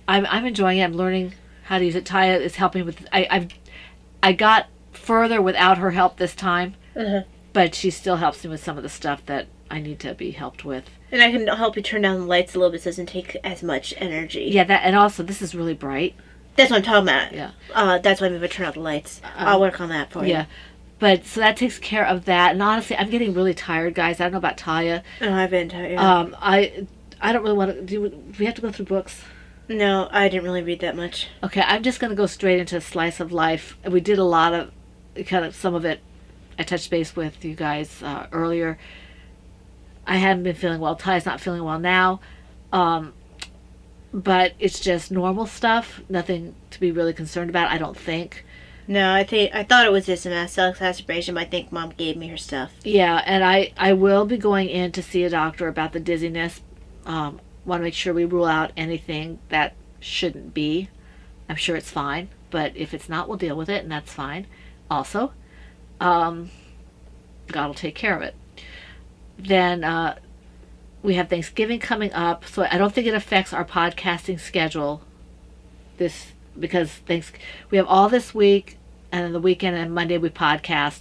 I'm enjoying it. I'm learning how to use it. Taya is helping with. I got further without her help this time, but she still helps me with some of the stuff that I need to be helped with. And I can help you turn down the lights a little bit so it doesn't take as much energy. Yeah, and also this is really bright. That's what I'm talking about. Yeah. That's why I'm going to turn out the lights. I'll work on that for you. Yeah. But so that takes care of that. And honestly, I'm getting really tired, guys. I don't know about Taya. Oh, I've been tired. I don't really want to do. We have to go through books. No, I didn't really read that much. Okay, I'm just going to go straight into a slice of life. We did a lot of, some of it, I touched base with you guys earlier. I haven't been feeling well. Ty's not feeling well now. But it's just normal stuff. Nothing to be really concerned about, I don't think. No, I thought it was just a mast cell exacerbation, but I think Mom gave me her stuff. Yeah, and I will be going in to see a doctor about the dizziness. Want to make sure we rule out anything that shouldn't be. I'm sure it's fine, but if it's not, we'll deal with it, and that's fine. Also, God will take care of it. Then we have Thanksgiving coming up, so I don't think it affects our podcasting schedule. Because we have all this week, and then the weekend and Monday we podcast.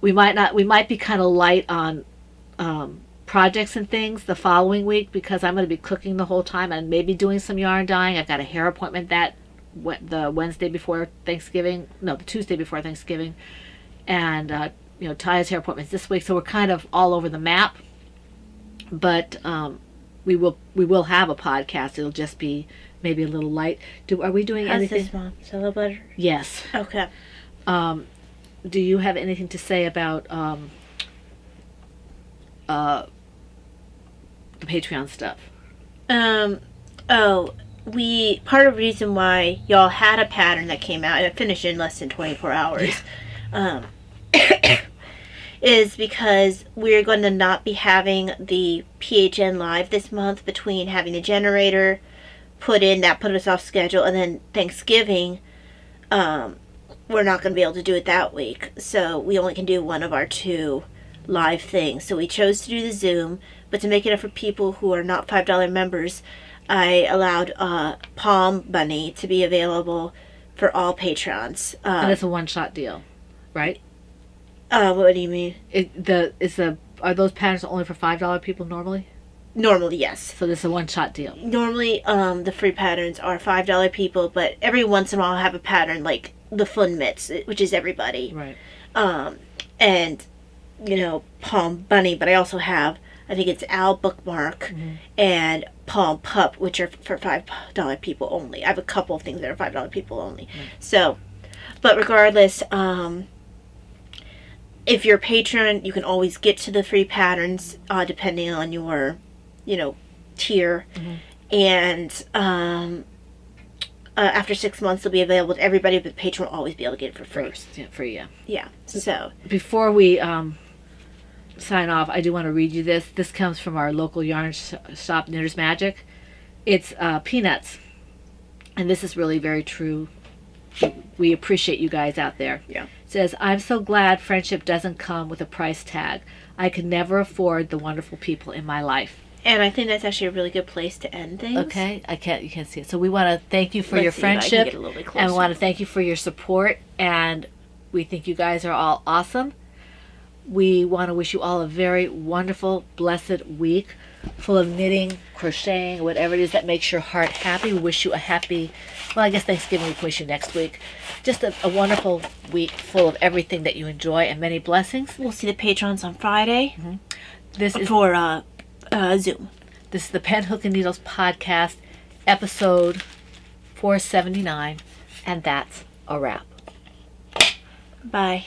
We might be kind of light on projects and things the following week because I'm going to be cooking the whole time and maybe doing some yarn dyeing. I've got a hair appointment the Tuesday before Thanksgiving, and Taya's hair appointments this week. So we're kind of all over the map. But we will have a podcast. It'll just be maybe a little light. Are we doing anything? How's this, Mom? Cello butter? Yes. Okay. Do you have anything to say about the Patreon stuff? part of the reason why y'all had a pattern that came out and it finished in less than 24 hours is because we're going to not be having the PHN live this month between having the generator put us off schedule, and then Thanksgiving. We're not going to be able to do it that week, so we only can do one of our 2 live things. So we chose to do the Zoom, but to make it up for people who are not $5 members, I allowed Palm Bunny to be available for all patrons. And it's a one-shot deal, right? What do you mean? Are those patterns only for $5 people normally? Normally, yes. So this is a one-shot deal. Normally, the free patterns are $5 people, but every once in a while I'll have a pattern like the Fun Mitts, which is everybody. Right. And, Palm Bunny, but I also have, I think it's Owl Bookmark and Palm Pup, which are for $5 people only. I have a couple of things that are $5 people only. Right. So, but regardless, if you're a patron, you can always get to the free patterns, depending on your, tier. And after 6 months, they'll be available to everybody, but the patron will always be able to get it for free. Free, yeah. Yeah. So before we sign off, I do want to read you this. This comes from our local yarn shop, Knitter's Magic. It's Peanuts, and this is really very true. We appreciate you guys out there. Yeah. It says, "I'm so glad friendship doesn't come with a price tag. I could never afford the wonderful people in my life." And I think that's actually a really good place to end things. Okay, you can't see it. So we want to thank you for your Let's see if I can friendship, get a little bit and we closer. want to thank you for your support, and we think you guys are all awesome. We want to wish you all a very wonderful, blessed week, full of knitting, crocheting, whatever it is that makes your heart happy. We wish you a happy, well, I guess Thanksgiving we can wish you next week. Just a wonderful week full of everything that you enjoy, and many blessings. We'll see the patrons on Friday This is for Zoom. This is the Pen, Hook, and Needles podcast, episode 479, and that's a wrap. Bye.